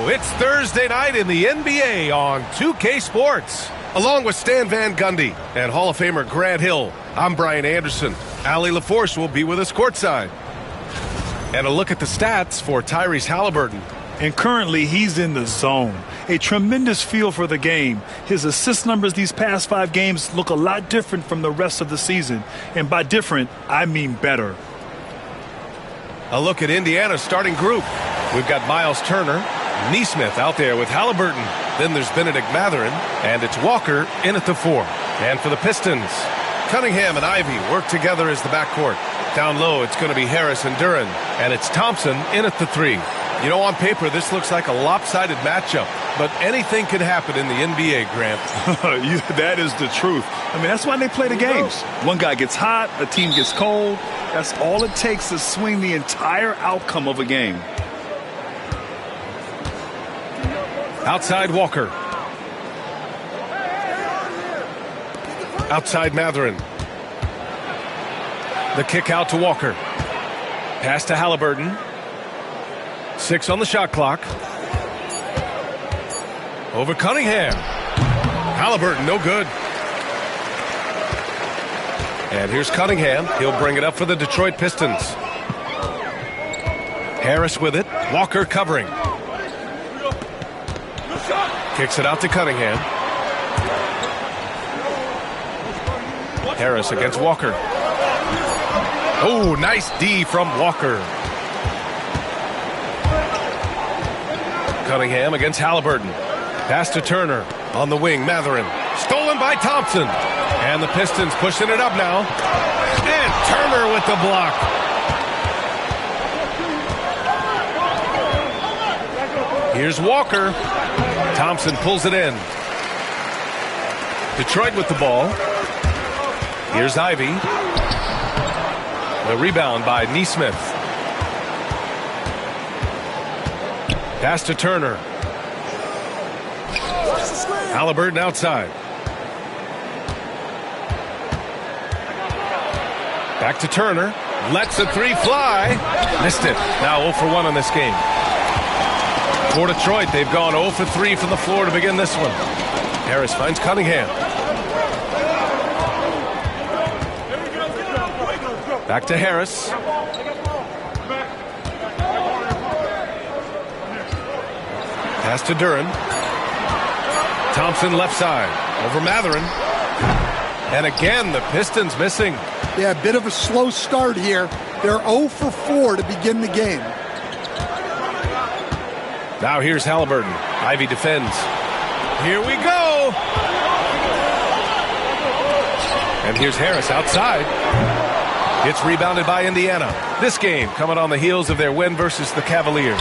go. It's Thursday night in the NBA on 2K Sports. Along with Stan Van Gundy and Hall of Famer Grant Hill, I'm Brian Anderson. Allie LaForce will be with us courtside. And a look at the stats for Tyrese Halliburton. And currently, he's in the zone. A tremendous feel for the game. His assist numbers these past 5 games look a lot different from the rest of the season. And by different, I mean better. A look at Indiana's starting group. We've got Miles Turner, Nesmith out there with Halliburton. Then there's Benedict Mathurin, and it's Walker in at the 4. And for the Pistons, Cunningham and Ivy work together as the backcourt. Down low, it's going to be Harris and Duren, and it's Thompson in at the 3. You know, on paper, this looks like a lopsided matchup, but anything could happen in the NBA, Grant. That is the truth. I mean, that's why they play the games. One guy gets hot, a team gets cold. That's all it takes to swing the entire outcome of a game. Outside Walker. Outside Mathurin. The kick out to Walker. Pass to Halliburton. 6 on the shot clock. Over Cunningham. Halliburton, no good. And here's Cunningham. He'll bring it up for the Detroit Pistons. Harris with it. Walker covering. Kicks it out to Cunningham. Harris against Walker. Oh, nice D from Walker. Cunningham against Halliburton. Pass to Turner on the wing. Mathurin. Stolen by Thompson. And the Pistons pushing it up now. And Turner with the block. Here's Walker. Thompson pulls it in. Detroit with the ball. Here's Ivy. The rebound by Nesmith. Pass to Turner. Halliburton outside. Back to Turner. Lets the 3 fly. Missed it. Now 0 for 1 in this game. For Detroit, they've gone 0 for 3 from the floor to begin this one. Harris finds Cunningham. Back to Harris. Pass to Duren. Thompson left side. Over Mathurin. And again, the Pistons missing. Yeah, a bit of a slow start here. They're 0 for 4 to begin the game. Now here's Halliburton. Ivy defends. Here we go. And here's Harris outside. It's rebounded by Indiana. This game coming on the heels of their win versus the Cavaliers.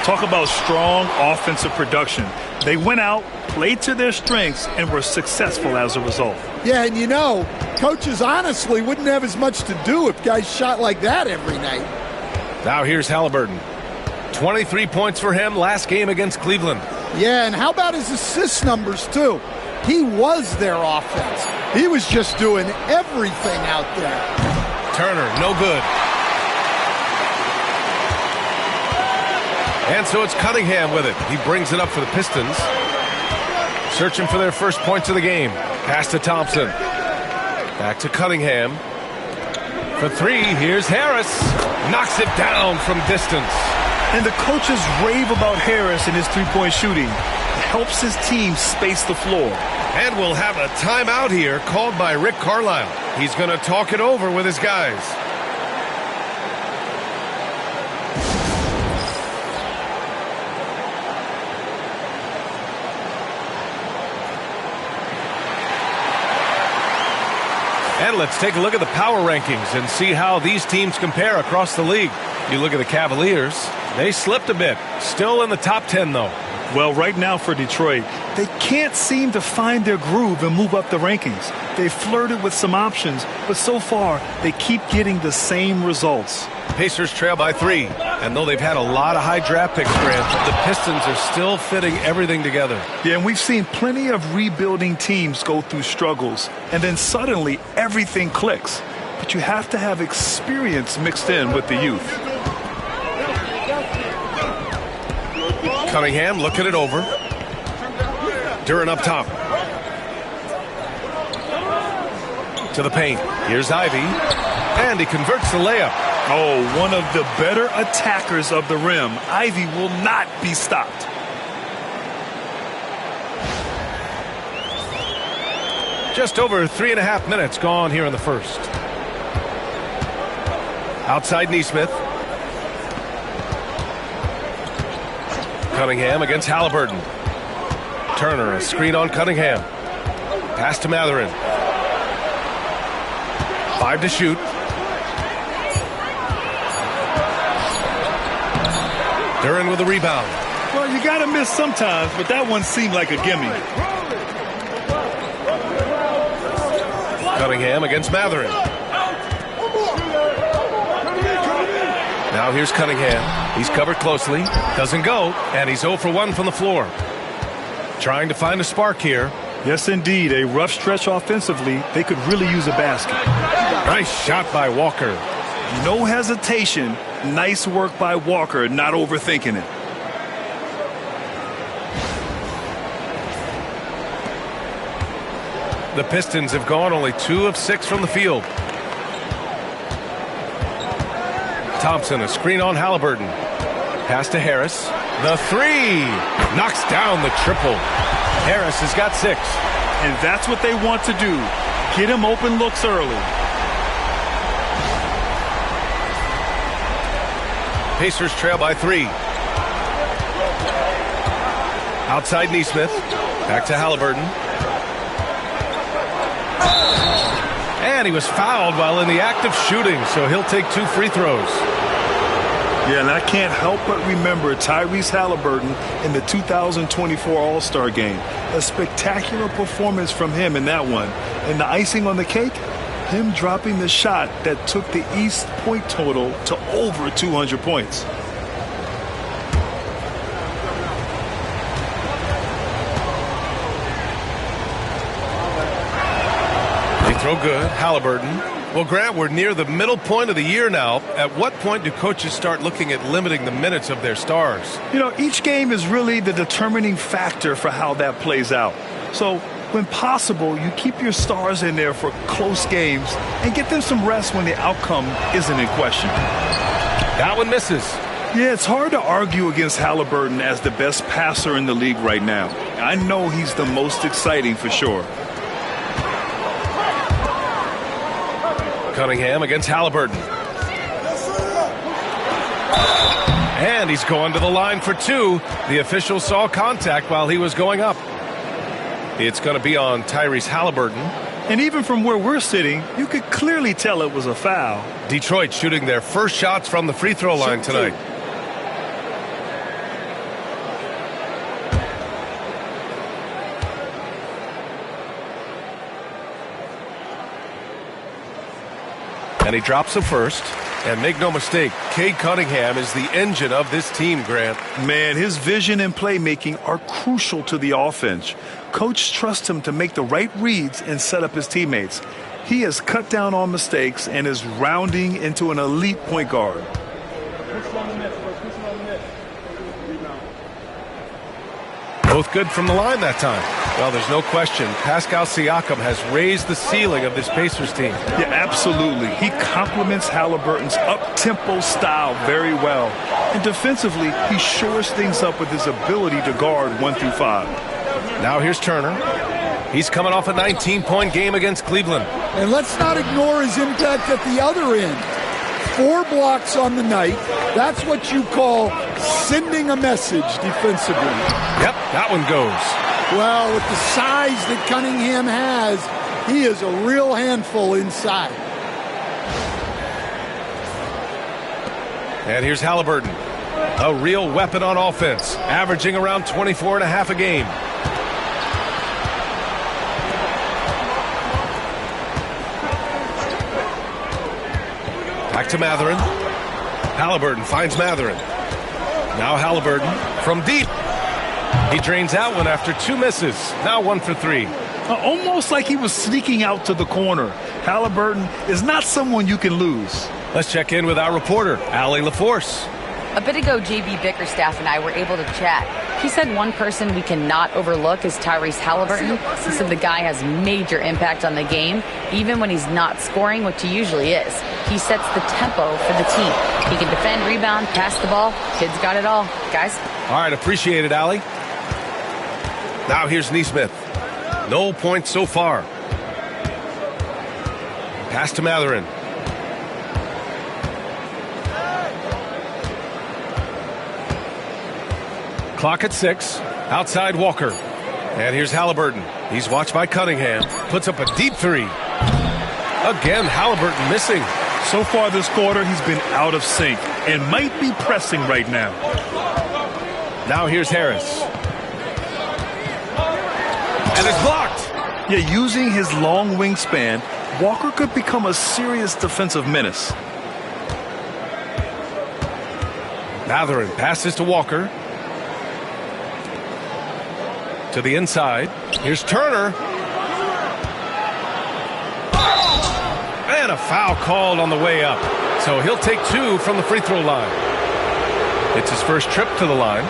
Talk about strong offensive production. They went out, played to their strengths, and were successful as a result. Yeah, and you know, coaches honestly wouldn't have as much to do if guys shot like that every night. Now here's Halliburton. 23 points for him last game against Cleveland. Yeah, and how about his assist numbers, too? He was their offense. He was just doing everything out there. Turner, no good. And so it's Cunningham with it. He brings it up for the Pistons. Searching for their first points of the game. Pass to Thompson. Back to Cunningham. For 3, here's Harris. Knocks it down from distance. And the coaches rave about Harris and his three-point shooting. It helps his team space the floor. And we'll have a timeout here called by Rick Carlisle. He's going to talk it over with his guys. And let's take a look at the power rankings and see how these teams compare across the league. You look at the Cavaliers, they slipped a bit. Still in the top 10, though. Well, right now for Detroit, they can't seem to find their groove and move up the rankings. They flirted with some options, but so far, they keep getting the same results. Pacers trail by 3. And though they've had a lot of high draft picks, Grant, the Pistons are still fitting everything together. Yeah, and we've seen plenty of rebuilding teams go through struggles, and then suddenly everything clicks. But you have to have experience mixed in with the youth. Cunningham looking it over. Duran up top. To the paint. Here's Ivy. And he converts the layup. Oh, one of the better attackers of the rim. Ivy will not be stopped. Just over 3.5 minutes gone here in the first. Outside Neesmith. Cunningham against Halliburton. Turner, a screen on Cunningham. Pass to Matherin. 5 to shoot. Duran with a rebound. Well, you got to miss sometimes, but that one seemed like a gimme. Cunningham against Matherin. Now here's Cunningham. He's covered closely. Doesn't go. And he's 0 for 1 from the floor. Trying to find a spark here. Yes, indeed. A rough stretch offensively. They could really use a basket. Nice shot by Walker. No hesitation. Nice work by Walker, not overthinking it. The Pistons have gone only 2 of 6 from the field. Thompson, a screen on Halliburton. Pass to Harris. The 3. Knocks down the triple. Harris has got 6. And that's what they want to do. Get him open looks early. Pacers trail by 3. Outside Neesmith. Back to Halliburton. And he was fouled while in the act of shooting, so he'll take 2 free throws. Yeah, and I can't help but remember Tyrese Halliburton in the 2024 All-Star Game. A spectacular performance from him in that one. And the icing on the cake, him dropping the shot that took the East point total to over 200 points. They throw good. Halliburton. Well, Grant, we're near the middle point of the year now. At what point do coaches start looking at limiting the minutes of their stars? You know, each game is really the determining factor for how that plays out. So, when possible, you keep your stars in there for close games and get them some rest when the outcome isn't in question. That one misses. Yeah, it's hard to argue against Halliburton as the best passer in the league right now. I know he's the most exciting for sure. Cunningham against Halliburton. And he's going to the line for 2. The official saw contact while he was going up. It's going to be on Tyrese Halliburton. And even from where we're sitting, you could clearly tell it was a foul. Detroit shooting their first shots from the free throw line tonight. And he drops the first. And make no mistake, Cade Cunningham is the engine of this team, Grant. Man, his vision and playmaking are crucial to the offense. Coach trusts him to make the right reads and set up his teammates. He has cut down on mistakes and is rounding into an elite point guard. Both good from the line that time. Well, there's no question. Pascal Siakam has raised the ceiling of this Pacers team. Yeah, absolutely. He complements Halliburton's up-tempo style very well. And defensively, he shores things up with his ability to guard 1 through 5. Now here's Turner. He's coming off a 19-point game against Cleveland. And let's not ignore his impact at the other end. 4 blocks on the night. That's what you call sending a message defensively. Yep, that one goes. Well, with the size that Cunningham has, he is a real handful inside. And here's Halliburton. A real weapon on offense, averaging around 24.5 a game. Back to Matherin. Halliburton finds Matherin. Now Halliburton from deep. He drains that one after 2 misses. Now 1 for 3. Almost like he was sneaking out to the corner. Halliburton is not someone you can lose. Let's check in with our reporter, Allie LaForce. A bit ago, J.B. Bickerstaff and I were able to chat. He said one person we cannot overlook is Tyrese Halliburton. He said the guy has major impact on the game, even when he's not scoring, which he usually is. He sets the tempo for the team. He can defend, rebound, pass the ball. Kid's got it all. Guys? All right, appreciate it, Allie. Now here's Neesmith. No points so far. Pass to Matherin. Clock at 6. Outside Walker. And here's Halliburton. He's watched by Cunningham. Puts up a deep three. Again, Halliburton missing. So far this quarter, he's been out of sync and might be pressing right now. Now here's Harris. And it's blocked. Yeah, using his long wingspan, Walker could become a serious defensive menace. Matherin passes to Walker. To the inside. Here's Turner. And a foul called on the way up. So he'll take 2 from the free throw line. It's his first trip to the line.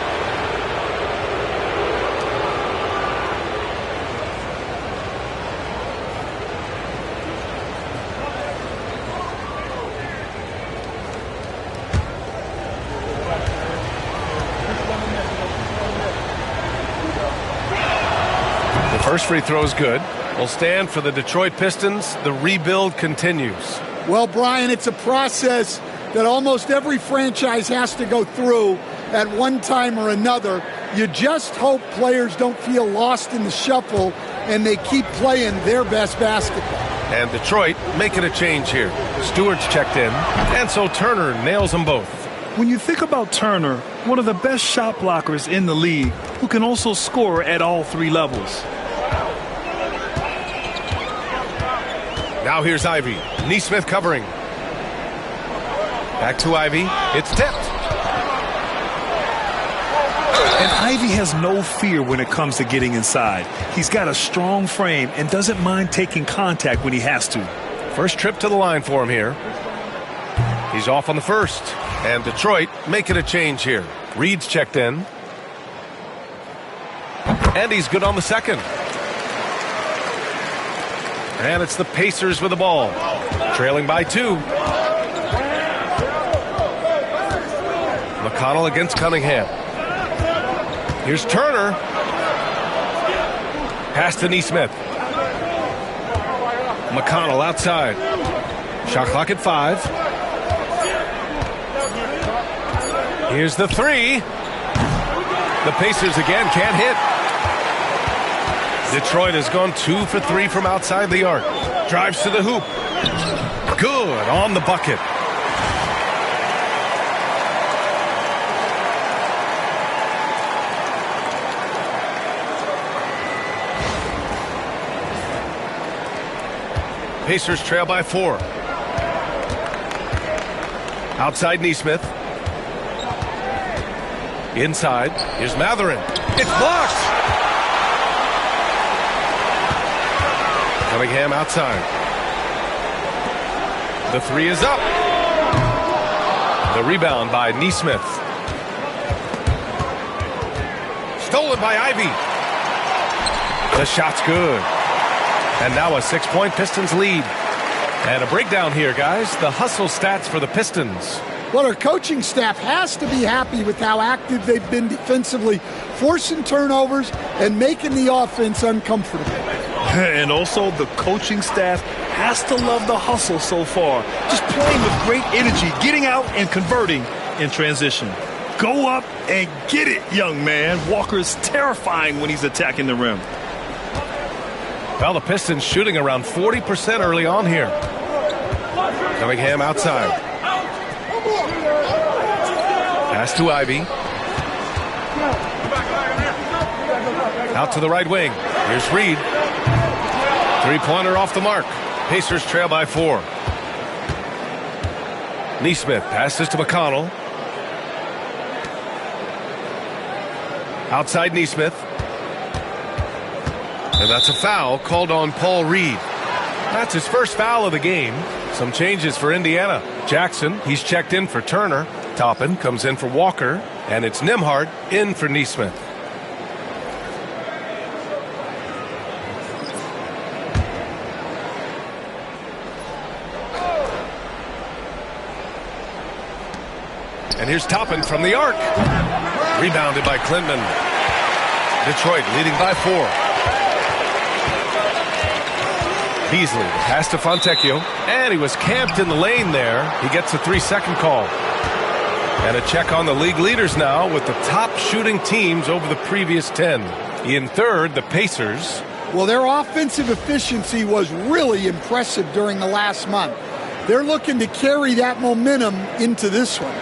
First free throw is good. Will stand for the Detroit Pistons. The rebuild continues. Well, Brian, it's a process that almost every franchise has to go through at one time or another. You just hope players don't feel lost in the shuffle and they keep playing their best basketball. And Detroit making a change here. Stewart's checked in, and so Turner nails them both. When you think about Turner, one of the best shot blockers in the league who can also score at all 3 levels. Now here's Ivy. Neesmith covering. Back to Ivy. It's tipped. And Ivy has no fear when it comes to getting inside. He's got a strong frame and doesn't mind taking contact when he has to. First trip to the line for him here. He's off on the first. And Detroit making a change here. Reed's checked in. And he's good on the second. And it's the Pacers with the ball. Trailing by 2. McConnell against Cunningham. Here's Turner. Pass to Neesmith. McConnell outside. Shot clock at 5. Here's the 3. The Pacers again can't hit. Detroit has gone 2 for 3 from outside the arc. Drives to the hoop. Good on the bucket. Pacers trail by 4. Outside Neesmith. Inside. Here's Matherin. It's blocked. Cunningham outside. The 3 is up. The rebound by Neesmith. Stolen by Ivy. The shot's good. And now a 6-point Pistons lead. And a breakdown here, guys. The hustle stats for the Pistons. Well, our coaching staff has to be happy with how active they've been defensively, forcing turnovers and making the offense uncomfortable. And also the coaching staff has to love the hustle so far. Just playing with great energy, getting out and converting in transition. Go up and get it, young man. Walker is terrifying when he's attacking the rim. Well, the Pistons shooting around 40% early on here. Cunningham outside. Pass to Ivy. Out to the right wing. Here's Reed. 3-pointer off the mark. Pacers trail by 4. Neesmith passes to McConnell. Outside Neesmith. And that's a foul called on Paul Reed. That's his first foul of the game. Some changes for Indiana. Jackson, he's checked in for Turner. Toppin comes in for Walker. And it's Nembhard in for Neesmith. And here's Toppin from the arc. Rebounded by Klintman. Detroit leading by 4. Beasley pass to Fontecchio. And he was camped in the lane there. He gets a 3-second call. And a check on the league leaders now with the top shooting teams over the previous 10. In third, the Pacers. Well, their offensive efficiency was really impressive during the last month. They're looking to carry that momentum into this one.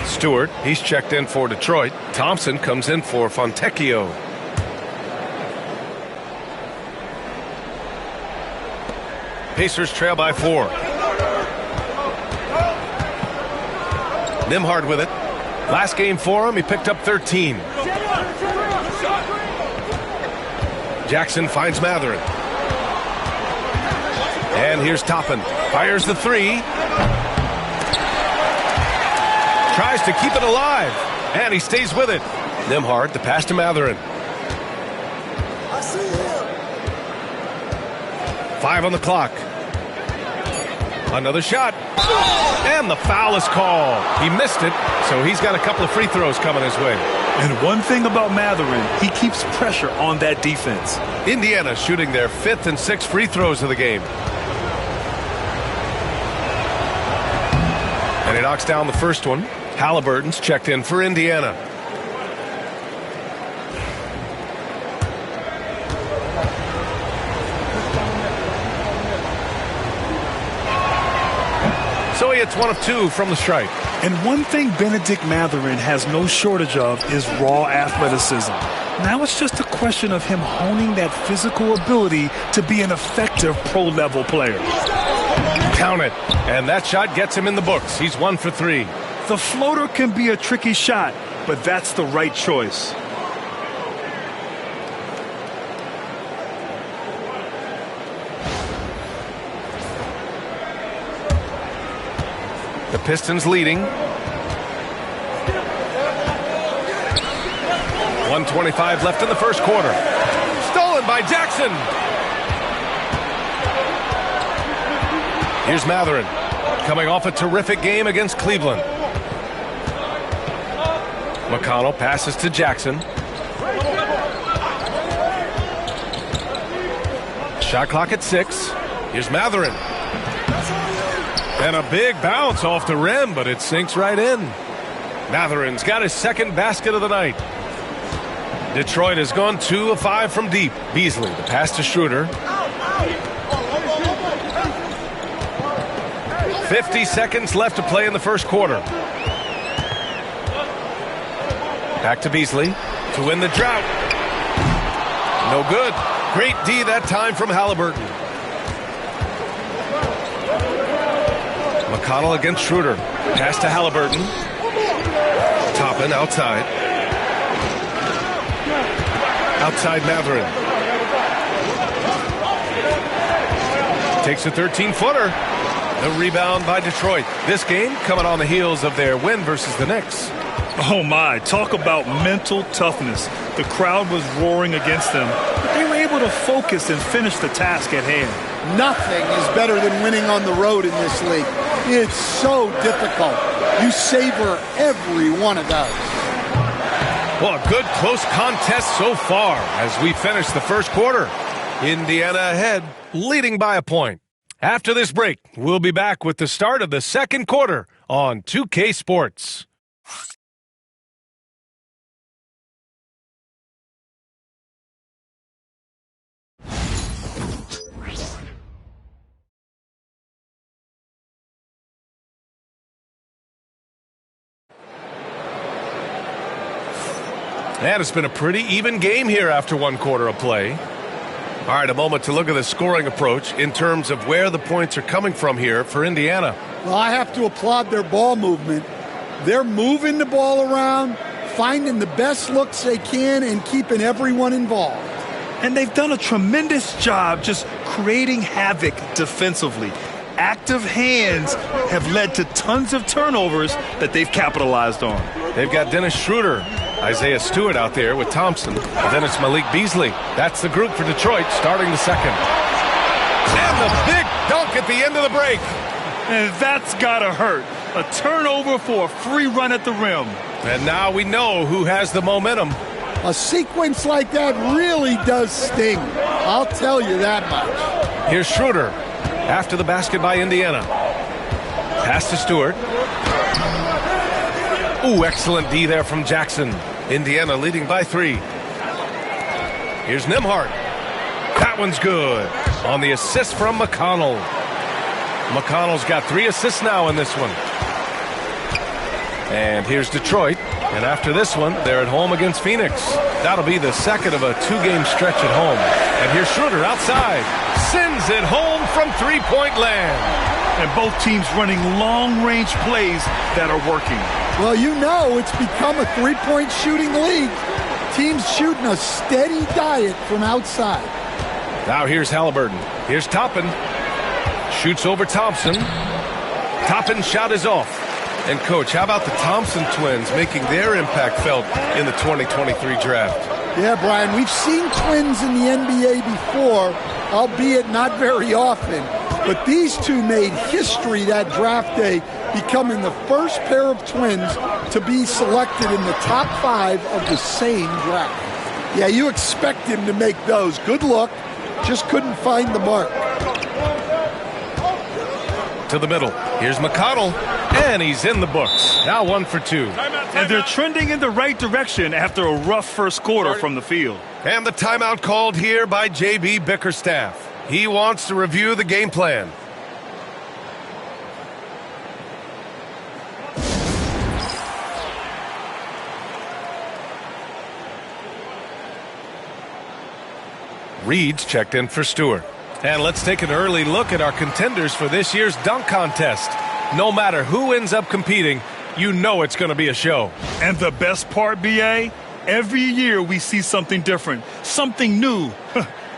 Stewart, he's checked in for Detroit. Thompson comes in for Fontecchio. Pacers trail by 4. Nembhard with it. Last game for him, he picked up 13. Jackson finds Matherin. And here's Toppin. Fires the 3. Tries to keep it alive. And he stays with it. Nembhard, the pass to Matherin. 5 on the clock. Another shot. And the foul is called. He missed it, so he's got a couple of free throws coming his way. And one thing about Matherin, he keeps pressure on that defense. Indiana shooting their 5th and 6th free throws of the game. And he knocks down the first one. Halliburton's checked in for Indiana. So he hits 1 of 2 from the stripe. And one thing Benedict Matherin has no shortage of is raw athleticism. Now it's just a question of him honing that physical ability to be an effective pro-level player. Count it. And that shot gets him in the books. He's 1 for 3. The floater can be a tricky shot, but that's the right choice. The Pistons leading. 1:25 left in the first quarter. Stolen by Jackson. Here's Matherin, coming off a terrific game against Cleveland. McConnell passes to Jackson. Shot clock at 6. Here's Matherin. And a big bounce off the rim, but it sinks right in. Matherin's got his 2nd basket of the night. Detroit has gone 2 of 5 from deep. Beasley, the pass to Schroeder. 50 seconds left to play in the first quarter. Back to Beasley to win the drought. No good. Great D that time from Halliburton. McConnell against Schroeder. Pass to Halliburton. Toppin outside. Outside Matherin. Takes a 13-footer. The rebound by Detroit. This game coming on the heels of their win versus the Knicks. Oh my, talk about mental toughness. The crowd was roaring against them, but they were able to focus and finish the task at hand. Nothing is better than winning on the road in this league. It's so difficult. You savor every one of those. Well, a good close contest so far as we finish the first quarter. Indiana ahead, leading by a point. After this break, we'll be back with the start of the second quarter on 2K Sports. And it's been a pretty even game here after 1 quarter of play. All right, a moment to look at the scoring approach in terms of where the points are coming from here for Indiana. Well, I have to applaud their ball movement. They're moving the ball around, finding the best looks they can, and keeping everyone involved. And they've done a tremendous job just creating havoc defensively. Active hands have led to tons of turnovers that they've capitalized on. They've got Dennis Schroeder, Isaiah Stewart out there with Thompson. And then it's Malik Beasley. That's the group for Detroit starting the second. And the big dunk at the end of the break. And that's gotta hurt. A turnover for a free run at the rim. And now we know who has the momentum. A sequence like that really does sting. I'll tell you that much. Here's Schroeder after the basket by Indiana. Pass to Stewart. Ooh, excellent D there from Jackson. Indiana leading by 3. Here's Nembhard. That one's good. On the assist from McConnell. McConnell's got 3 assists now in this one. And here's Detroit. And after this one, they're at home against Phoenix. That'll be the second of a 2-game stretch at home. And here's Schroeder outside. Sends it home from three-point land. And both teams running long-range plays that are working. Well, you know it's become a three-point shooting league. Teams shooting a steady diet from outside. Now here's Halliburton. Here's Toppin. Shoots over Thompson. Toppin's shot is off. And, Coach, how about the Thompson twins making their impact felt in the 2023 draft? Yeah, Brian, we've seen twins in the NBA before, albeit not very often. But these two made history that draft day, becoming the first pair of twins to be selected in the top 5 of the same draft. Yeah, you expect him to make those. Good luck. Just couldn't find the mark. To the middle. Here's McConnell. And he's in the books. Now 1 for 2. And they're trending in the right direction after a rough first quarter from the field. And the timeout called here by J.B. Bickerstaff. He wants to review the game plan. Reed's checked in for Stewart. And let's take an early look at our contenders for this year's dunk contest. No matter who ends up competing, you know it's going to be a show. And the best part, B.A., every year we see something different, something new.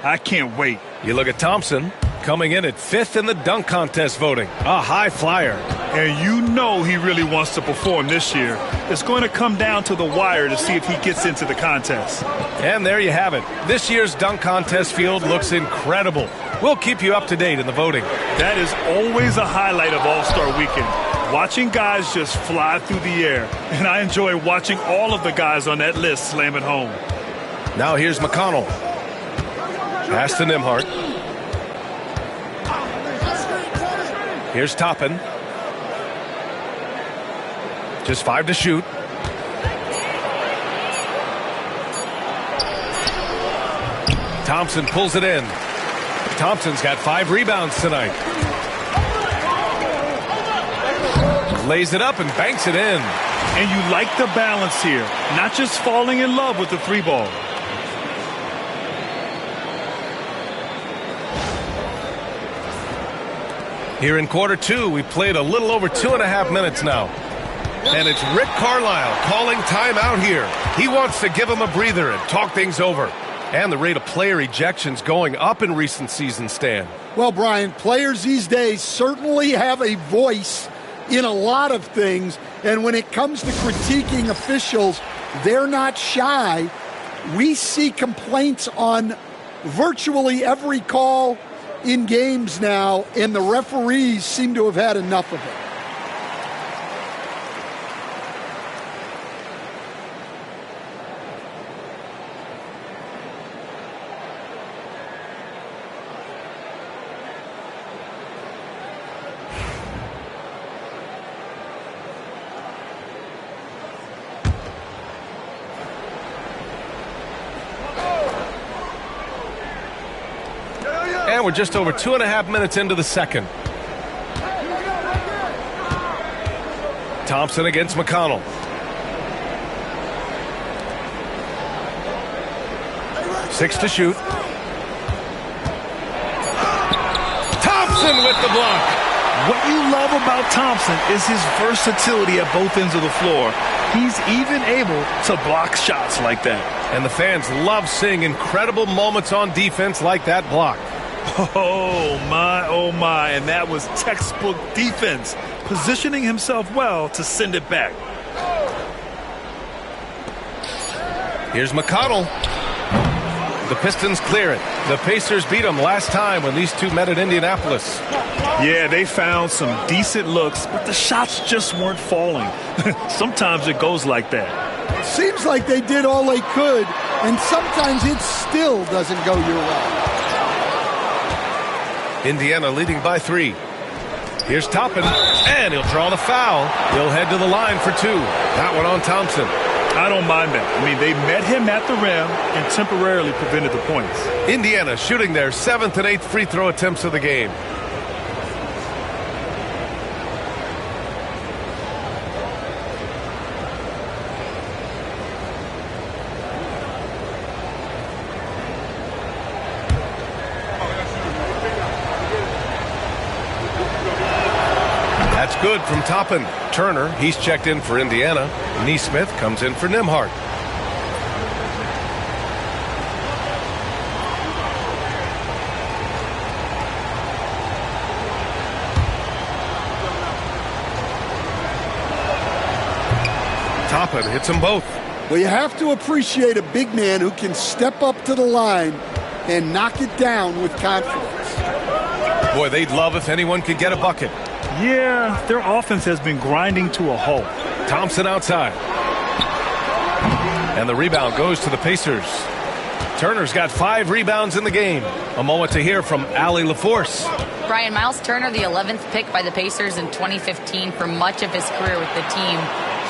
I can't wait. You look at Thompson, coming in at 5th in the dunk contest voting. A high flyer. And you know he really wants to perform this year. It's going to come down to the wire to see if he gets into the contest. And there you have it. This year's dunk contest field looks incredible. We'll keep you up to date in the voting. That is always a highlight of All-Star Weekend. Watching guys just fly through the air. And I enjoy watching all of the guys on that list slam it home. Now here's McConnell. Pass to Nembhard. Here's Toppin. Just 5 to shoot. Thompson pulls it in. Thompson's got 5 rebounds tonight. Lays it up and banks it in. And you like the balance here. Not just falling in love with the 3 ball. Here in quarter 2, we played a little over 2.5 minutes now. And it's Rick Carlisle calling timeout here. He wants to give him a breather and talk things over. And the rate of player ejections going up in recent seasons, Stan. Well, Brian, players these days certainly have a voice in a lot of things. And when it comes to critiquing officials, they're not shy. We see complaints on virtually every call in games now, and the referees seem to have had enough of it. And we're just over 2.5 minutes into the second. Thompson against McConnell. Six to shoot. Thompson with the block. What you love about Thompson is his versatility at both ends of the floor. He's even able to block shots like that. And the fans love seeing incredible moments on defense like that block. Oh my, and that was textbook defense, positioning himself well to send it back. Here's McConnell. The Pistons clear it. The Pacers beat them last time when these two met at Indianapolis. Yeah, they found some decent looks, but the shots just weren't falling. Sometimes it goes like that. Seems like they did all they could, and sometimes it still doesn't go your way. Indiana leading by 3. Here's Toppin, and he'll draw the foul. He'll head to the line for 2. That one on Thompson. I don't mind that. I mean, they met him at the rim and temporarily prevented the points. Indiana shooting their 7th and 8th free throw attempts of the game. That's good from Toppin. Turner, he's checked in for Indiana. Neesmith comes in for Nembhard. Toppin hits them both. Well, you have to appreciate a big man who can step up to the line and knock it down with confidence. Boy, they'd love if anyone could get a bucket. Yeah, their offense has been grinding to a halt. Thompson outside. And the rebound goes to the Pacers. Turner's got 5 rebounds in the game. A moment to hear from Allie LaForce. Brian, Miles Turner, the 11th pick by the Pacers in 2015 for much of his career with the team.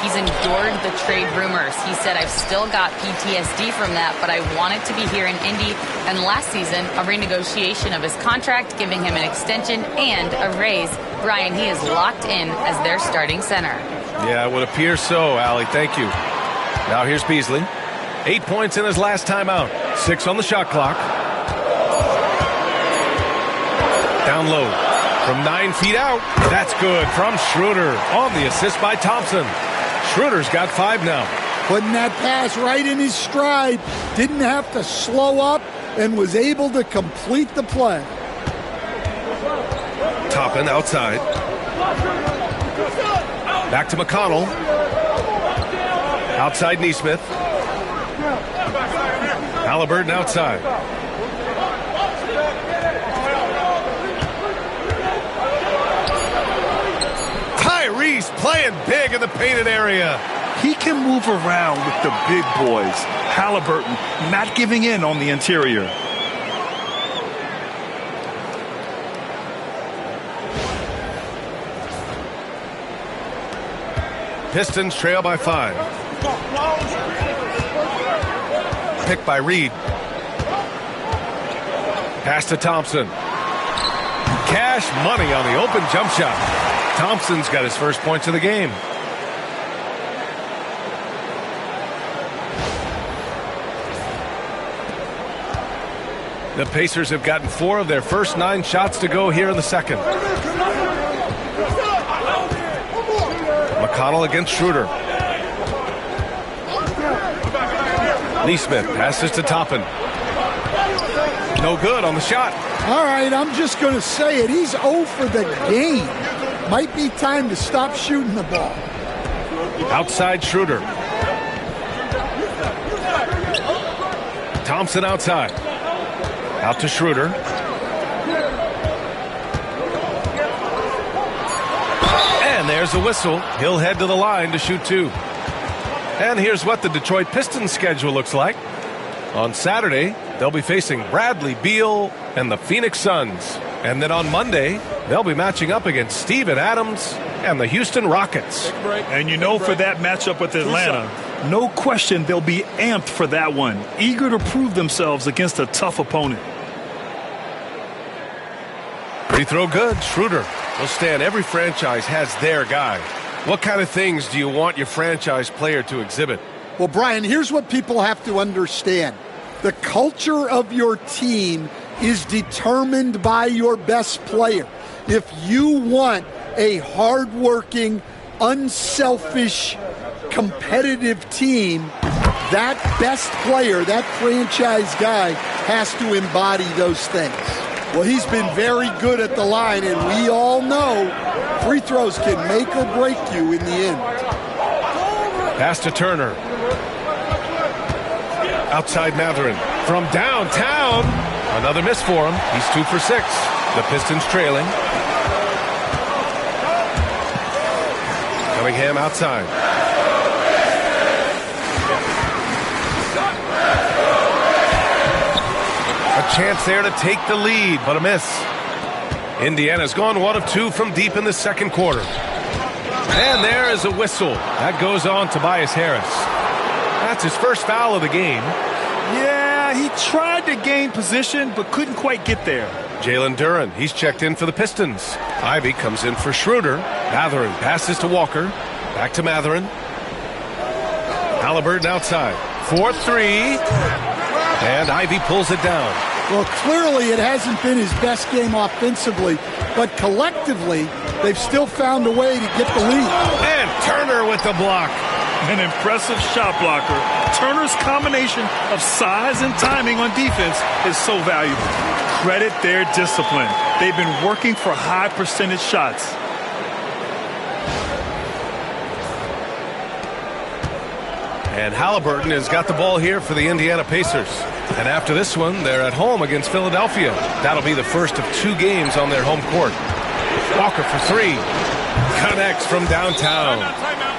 He's endured the trade rumors. He said, I've still got PTSD from that, but I wanted to be here in Indy. And last season, a renegotiation of his contract, giving him an extension and a raise. Brian, he is locked in as their starting center. Yeah, it would appear so, Allie. Thank you. Now here's Beasley. 8 points in his last time out. 6 on the shot clock. Down low. From 9 feet out. That's good from Schroeder on the assist by Thompson. Schroeder's got 5 now. Putting that pass right in his stride. Didn't have to slow up and was able to complete the play. Toppin outside. Back to McConnell. Outside Neesmith. Halliburton outside. Tyrese playing big in the painted area. He can move around with the big boys. Halliburton not giving in on the interior. Pistons trail by 5. Picked by Reed. Pass to Thompson. Cash money on the open jump shot. Thompson's got his first points of the game. The Pacers have gotten 4 of their first 9 shots to go here in the second. McConnell against Schroeder. Neesmith passes to Toppin. No good on the shot. All right, I'm just going to say it. He's 0 for the game. Might be time to stop shooting the ball. Outside Schroeder. Thompson outside. Out to Schroeder. And there's the whistle. He'll head to the line to shoot 2. And here's what the Detroit Pistons schedule looks like. On Saturday, they'll be facing Bradley Beal and the Phoenix Suns. And then on Monday, they'll be matching up against Steven Adams and the Houston Rockets. And you know, for that matchup with Atlanta, no question they'll be amped for that one. Eager to prove themselves against a tough opponent. Free throw good. Schroeder. Well, Stan, every franchise has their guy. What kind of things do you want your franchise player to exhibit? Well, Brian, here's what people have to understand. The culture of your team is determined by your best player. If you want a hardworking, unselfish, competitive team, that best player, that franchise guy, has to embody those things. Well, he's been very good at the line, and we all know free throws can make or break you in the end. Pass to Turner. Outside Matherin. From downtown. Another miss for him. He's 2 for 6. The Pistons trailing. Cunningham outside. A chance there to take the lead, but a miss. Indiana's gone 1 of 2 from deep in the second quarter. And there is a whistle. That goes on Tobias Harris. That's his first foul of the game. Yeah, he tried to gain position, but couldn't quite get there. Jalen Duren, he's checked in for the Pistons. Ivy comes in for Schroeder. Matherin passes to Walker. Back to Matherin. Halliburton outside. 4-3. And Ivy pulls it down. Well, clearly it hasn't been his best game offensively, but collectively, they've still found a way to get the lead. And Turner with the block. An impressive shot blocker. Turner's combination of size and timing on defense is so valuable. Credit their discipline. They've been working for high percentage shots. And Halliburton has got the ball here for the Indiana Pacers. And after this one, they're at home against Philadelphia. That'll be the first of 2 games on their home court. Walker for 3. Connects from downtown.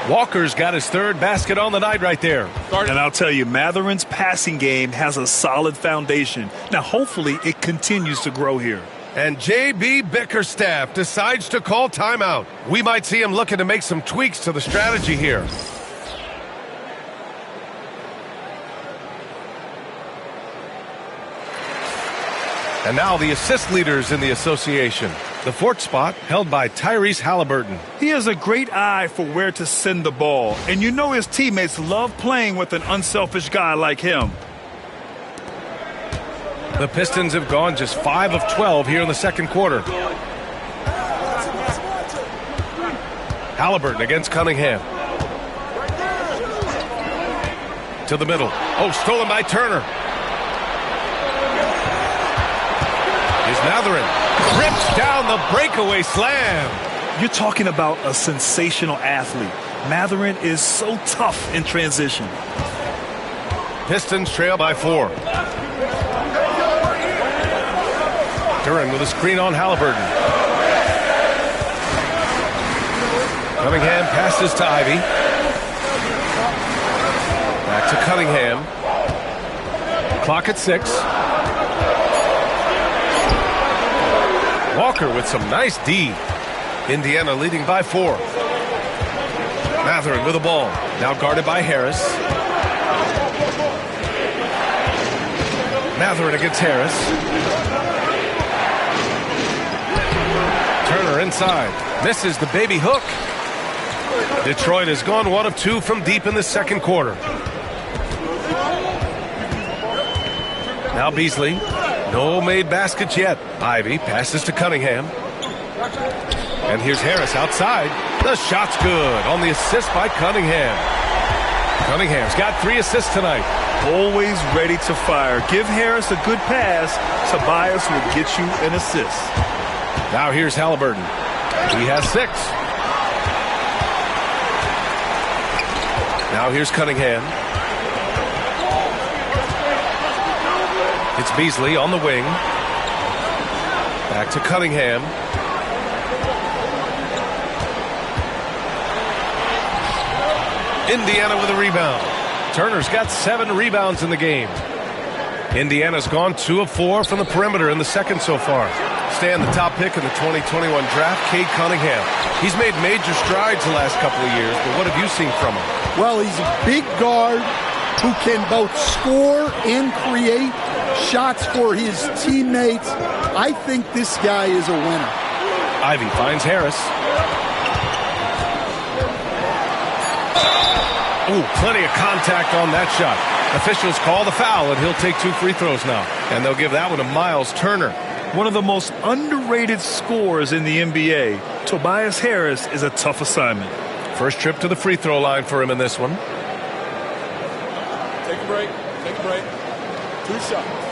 Walker's got his 3rd basket on the night right there. And I'll tell you, Matherin's passing game has a solid foundation. Now, hopefully, it continues to grow here. And J.B. Bickerstaff decides to call timeout. We might see him looking to make some tweaks to the strategy here. And now the assist leaders in the association. The 4th spot held by Tyrese Halliburton. He has a great eye for where to send the ball. And you know his teammates love playing with an unselfish guy like him. The Pistons have gone just 5 of 12 here in the second quarter. Halliburton against Cunningham. To the middle. Oh, stolen by Turner. Here's Matherin. Rips down the breakaway slam. You're talking about a sensational athlete. Matherin is so tough in transition. Pistons trail by 4. Duren with a screen on Halliburton. Cunningham passes to Ivy. Back to Cunningham. Clock at 6. Walker with some nice D. Indiana leading by 4. Matherin with the ball. Now guarded by Harris. Matherin against Harris. Turner inside. Misses the baby hook. Detroit has gone 1 of 2 from deep in the second quarter. Now Beasley. No made baskets yet. Ivy passes to Cunningham. And here's Harris outside. The shot's good on the assist by Cunningham. Cunningham's got 3 assists tonight. Always ready to fire. Give Harris a good pass. Tobias will get you an assist. Now here's Halliburton. He has 6. Now here's Cunningham. It's Beasley on the wing. Back to Cunningham. Indiana with a rebound. Turner's got 7 rebounds in the game. Indiana's gone 2 of 4 from the perimeter in the second so far. Stan, the top pick in the 2021 draft, Cade Cunningham. He's made major strides the last couple of years, but what have you seen from him? Well, he's a big guard who can both score and create shots for his teammates. I think this guy is a winner. Ivy finds Harris. Ooh, plenty of contact on that shot. Officials call the foul, and he'll take 2 free throws now. And they'll give that one to Miles Turner. One of the most underrated scorers in the NBA. Tobias Harris is a tough assignment. First trip to the free throw line for him in this one. Take a break. Take a break. 2 shots.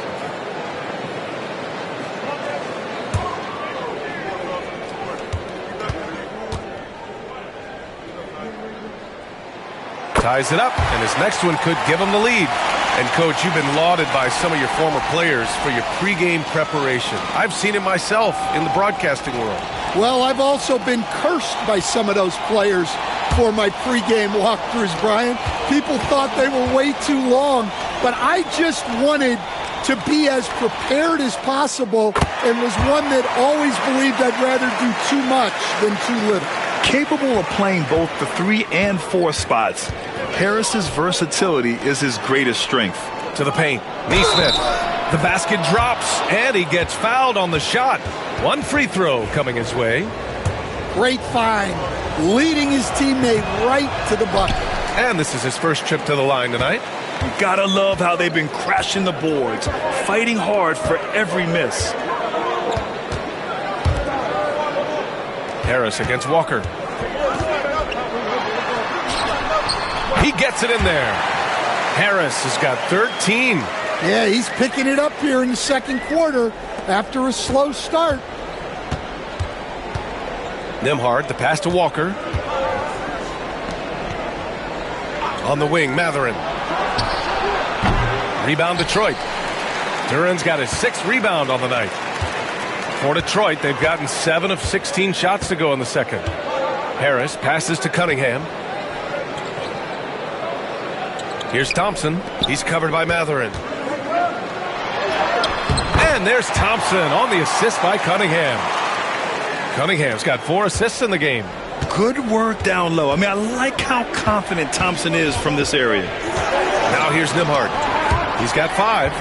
ties it up, and his next one could give him the lead. And, Coach, you've been lauded by some of your former players for your pregame preparation. I've seen it myself in the broadcasting world. Well, I've also been cursed by some of those players for my pregame walkthroughs, Brian. People thought they were way too long, but I just wanted to be as prepared as possible and was one that always believed I'd rather do too much than too little. Capable of playing both the 3 and 4 spots, Harris's versatility is his greatest strength. To the paint, Neesmith. The basket drops, and he gets fouled on the shot. One free throw coming his way. Great find, leading his teammate right to the bucket. And this is his first trip to the line tonight. You gotta love how they've been crashing the boards, fighting hard for every miss. Harris against Walker. He gets it in there. Harris has got 13. Yeah, he's picking it up here in the second quarter after a slow start. Nembhard, the pass to Walker. On the wing, Matherin. Rebound Detroit. Duran's got his 6th rebound on the night. For Detroit, they've gotten 7 of 16 shots to go in the second. Harris passes to Cunningham. Here's Thompson. He's covered by Matherin. And there's Thompson on the assist by Cunningham. Cunningham's got 4 assists in the game. Good work down low. I mean, I like how confident Thompson is from this area. Now here's Nembhard. He's got 5.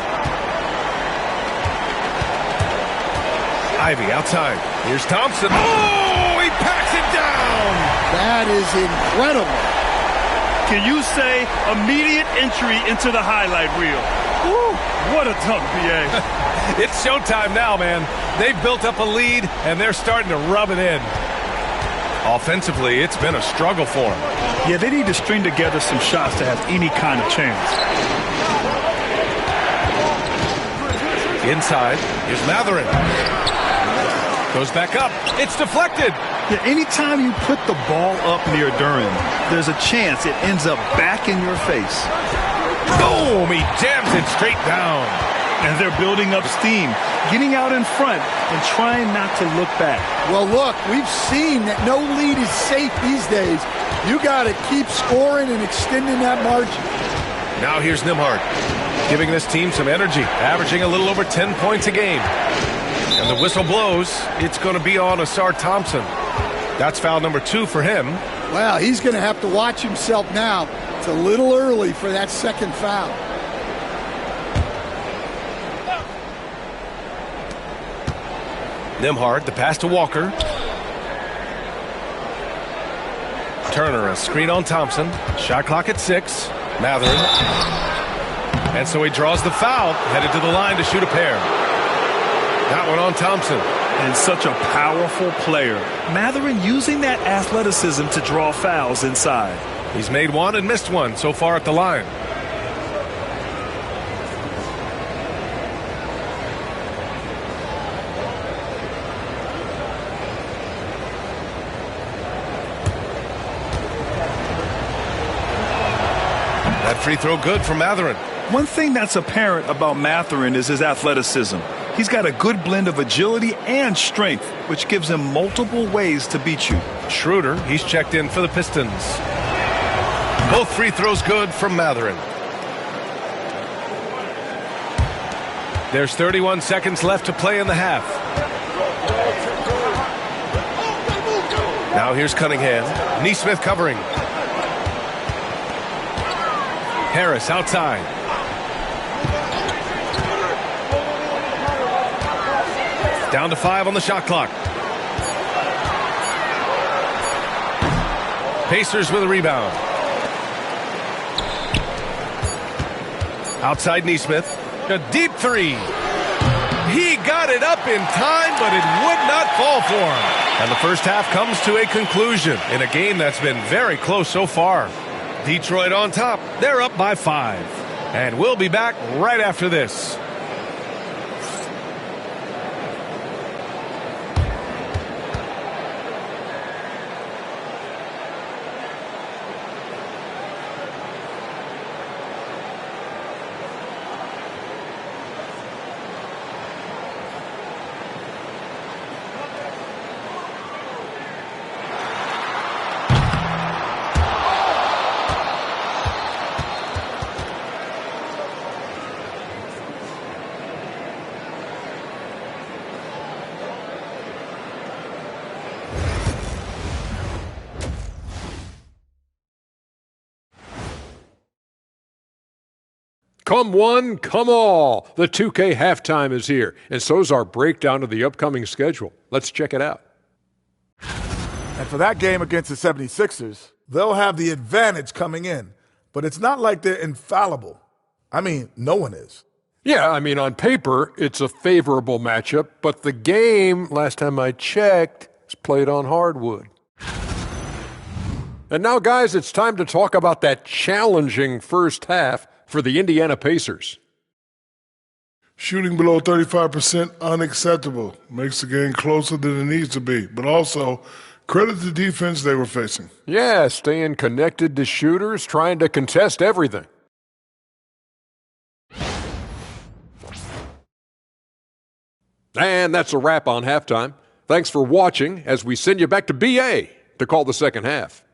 Ivy outside. Here's Thompson. Oh, he packs it down. That is incredible. Can you say immediate entry into the highlight reel? Woo, what a dunk, BA. It's showtime now, man. They've built up a lead, and they're starting to rub it in. Offensively, it's been a struggle for them. Yeah, they need to string together some shots to have any kind of chance. Inside, here's Matherin. Goes back up. It's deflected. Yeah, anytime you put the ball up near Duran, there's a chance it ends up back in your face. Boom! He jams it straight down. And they're building up steam, getting out in front and trying not to look back. Well, look, we've seen that no lead is safe these days. You got to keep scoring and extending that margin. Now here's Nembhard, giving this team some energy, averaging a little over 10 points a game. And the whistle blows. It's going to be on Asar Thompson. That's foul number 2 for him. Well, he's going to have to watch himself now. It's a little early for that second foul. Nembhard, the pass to Walker. Turner, a screen on Thompson. Shot clock at 6. Matherin. And so he draws the foul, headed to the line to shoot a pair. That one on Thompson. And such a powerful player. Matherin using that athleticism to draw fouls inside. He's made 1 and missed 1 so far at the line. That free throw good from Matherin. One thing that's apparent about Matherin is his athleticism. He's got a good blend of agility and strength, which gives him multiple ways to beat you. Schroeder, he's checked in for the Pistons. Both free throws good from Matherin. There's 31 seconds left to play in the half. Now here's Cunningham. Neesmith covering. Harris outside. Down to 5 on the shot clock. Pacers with a rebound. Outside Neesmith. A deep 3. He got it up in time, but it would not fall for him. And the first half comes to a conclusion in a game that's been very close so far. Detroit on top. They're up by 5. And we'll be back right after this. Come one, come all. The 2K halftime is here, and so's our breakdown of the upcoming schedule. Let's check it out. And for that game against the 76ers, they'll have the advantage coming in. But it's not like they're infallible. I mean, no one is. Yeah, I mean, on paper, it's a favorable matchup, but the game, last time I checked, is played on hardwood. And now, guys, it's time to talk about that challenging first half for the Indiana Pacers. Shooting below 35% unacceptable. Makes the game closer than it needs to be. But also, credit the defense they were facing. Yeah, staying connected to shooters, trying to contest everything. And that's a wrap on halftime. Thanks for watching as we send you back to BA to call the second half.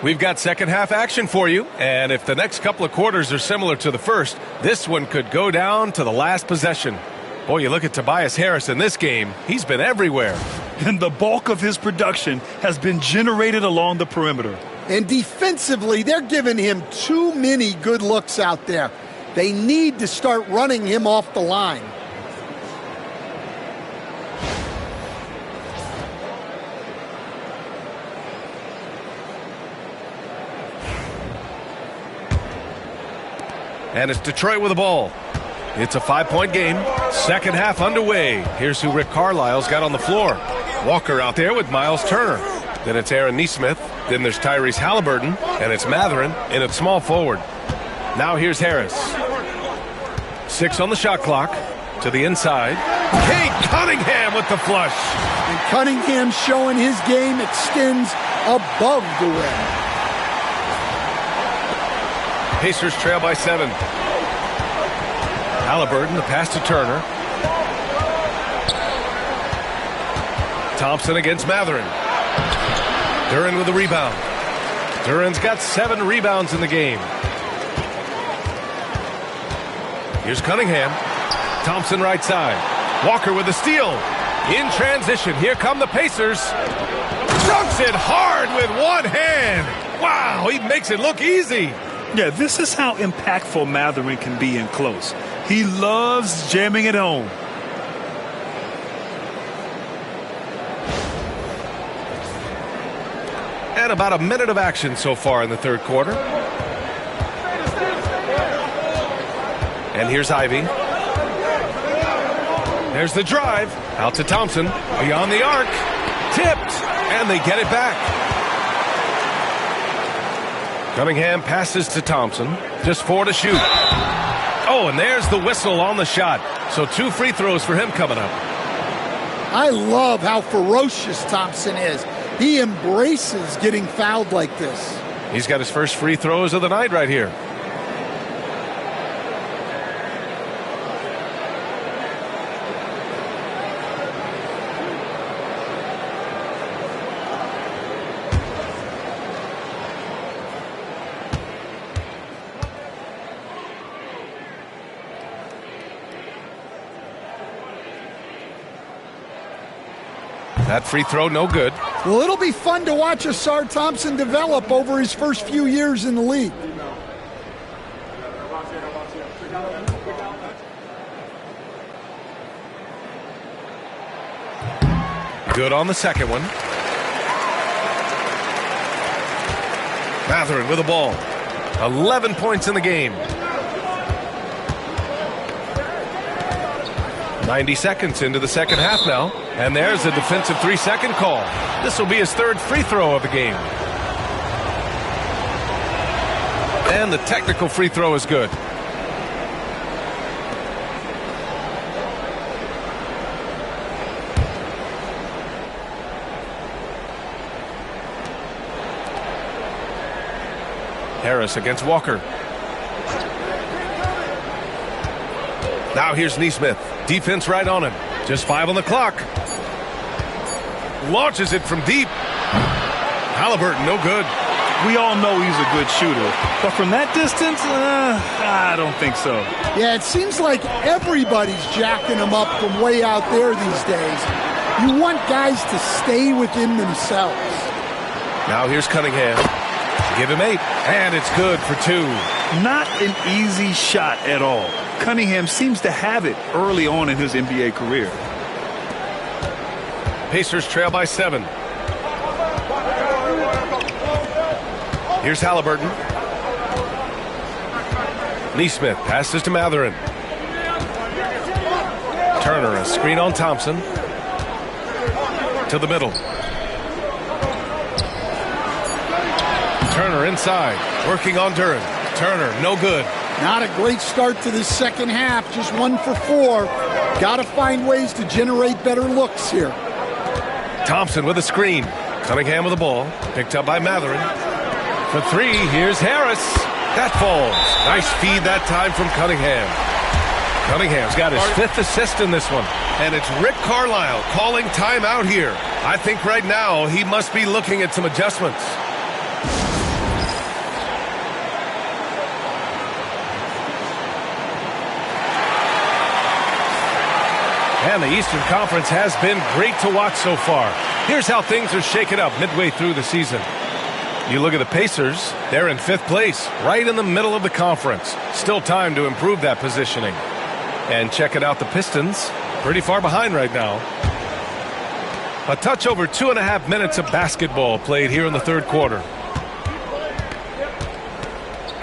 We've got second half action for you, and if the next couple of quarters are similar to the first, this one could go down to the last possession. Boy, you look at Tobias Harris in this game, he's been everywhere. And the bulk of his production has been generated along the perimeter. And defensively, they're giving him too many good looks out there. They need to start running him off the line. And it's Detroit with the ball. It's a 5-point game. Second half underway. Here's who Rick Carlisle's got on the floor. Walker out there with Miles Turner. Then it's Aaron Nesmith. Then there's Tyrese Halliburton. And it's Matherin in at small forward. Now here's Harris. 6 on the shot clock. To the inside. Kate Cunningham with the flush. And Cunningham showing his game extends above the rim. Pacers trail by 7. Halliburton, the pass to Turner. Thompson against Matherin. Duren with the rebound. Duren's got 7 rebounds in the game. Here's Cunningham. Thompson right side. Walker with the steal. In transition, here come the Pacers. Dunks it hard with one hand. Wow, he makes it look easy. Yeah, this is how impactful Matherin can be in close. He loves jamming it home. And about a minute of action so far in the third quarter. And here's Ivy. There's the drive. Out to Thompson. Beyond the arc. Tipped. And they get it back. Cunningham passes to Thompson. Just 4 to shoot. Oh, and there's the whistle on the shot. So 2 free throws for him coming up. I love how ferocious Thompson is. He embraces getting fouled like this. He's got his first free throws of the night right here. That free throw, no good. Well, it'll be fun to watch Asar Thompson develop over his first few years in the league. Good on the second one. Matherin with the ball. 11 points in the game. 90 seconds into the second half now. And there's a defensive 3-second call. This will be his 3rd free throw of the game. And the technical free throw is good. Harris against Walker. Now here's Nesmith. Defense right on him. Just 5 on the clock. Launches it from deep. Halliburton, no good. We all know he's a good shooter. But from that distance, I don't think so. Yeah, it seems like everybody's jacking him up from way out there these days. You want guys to stay within themselves. Now here's Cunningham. Give him 8, and it's good for 2. Not an easy shot at all. Cunningham seems to have it early on in his NBA career. Pacers trail by 7. Here's Halliburton. Neesmith passes to Matherin. Turner, a screen on Thompson. To the middle. Turner inside, working on Duren. Turner, no good. Not a great start to this second half, just 1 for 4. Got to find ways to generate better looks here. Thompson with a screen. Cunningham with the ball, picked up by Matherin. For 3, here's Harris. That falls. Nice feed that time from Cunningham. Cunningham's got his 5th assist in this one. And it's Rick Carlisle calling timeout here. I think right now he must be looking at some adjustments. And the Eastern Conference has been great to watch so far. Here's how things are shaken up midway through the season. You look at the Pacers, they're in 5th place, right in the middle of the conference. Still time to improve that positioning. And check it out, the Pistons, pretty far behind right now. A touch over 2.5 minutes of basketball played here in the 3rd quarter.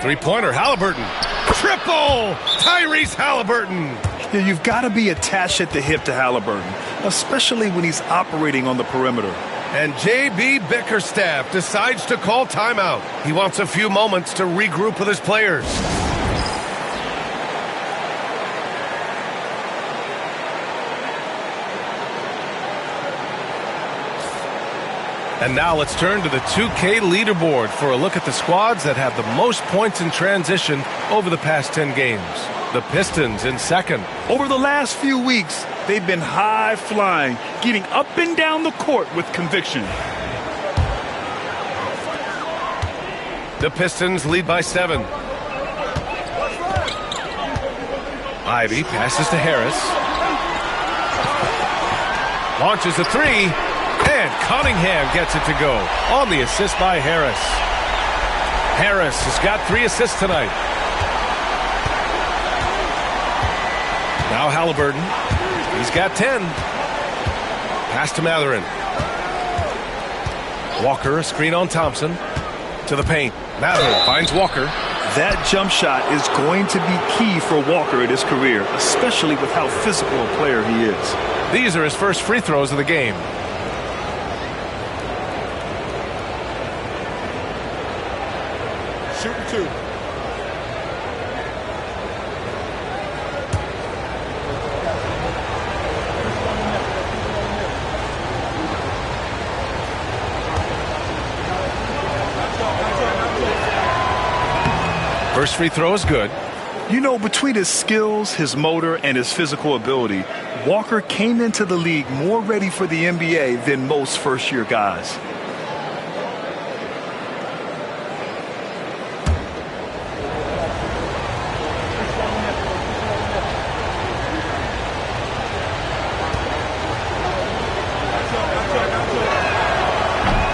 3-pointer, Halliburton. Triple! Tyrese Halliburton. Yeah, you've got to be attached at the hip to Halliburton, especially when he's operating on the perimeter. And J.B. Bickerstaff decides to call timeout. He wants a few moments to regroup with his players. And now let's turn to the 2K leaderboard for a look at the squads that have the most points in transition over the past 10 games. The Pistons in 2nd. Over the last few weeks, they've been high-flying, getting up and down the court with conviction. The Pistons lead by 7. Ivy passes to Harris. Launches a 3. And Cunningham gets it to go on the assist by Harris. Harris has got 3 assists tonight. Now Halliburton. He's got 10. Pass to Matherin. Walker, a screen on Thompson. To the paint. Matherin finds Walker. That jump shot is going to be key for Walker in his career, especially with how physical a player he is. These are his first free throws of the game. Shooting 2. First free throw is good. You know, between his skills, his motor, and his physical ability, Walker came into the league more ready for the NBA than most first-year guys.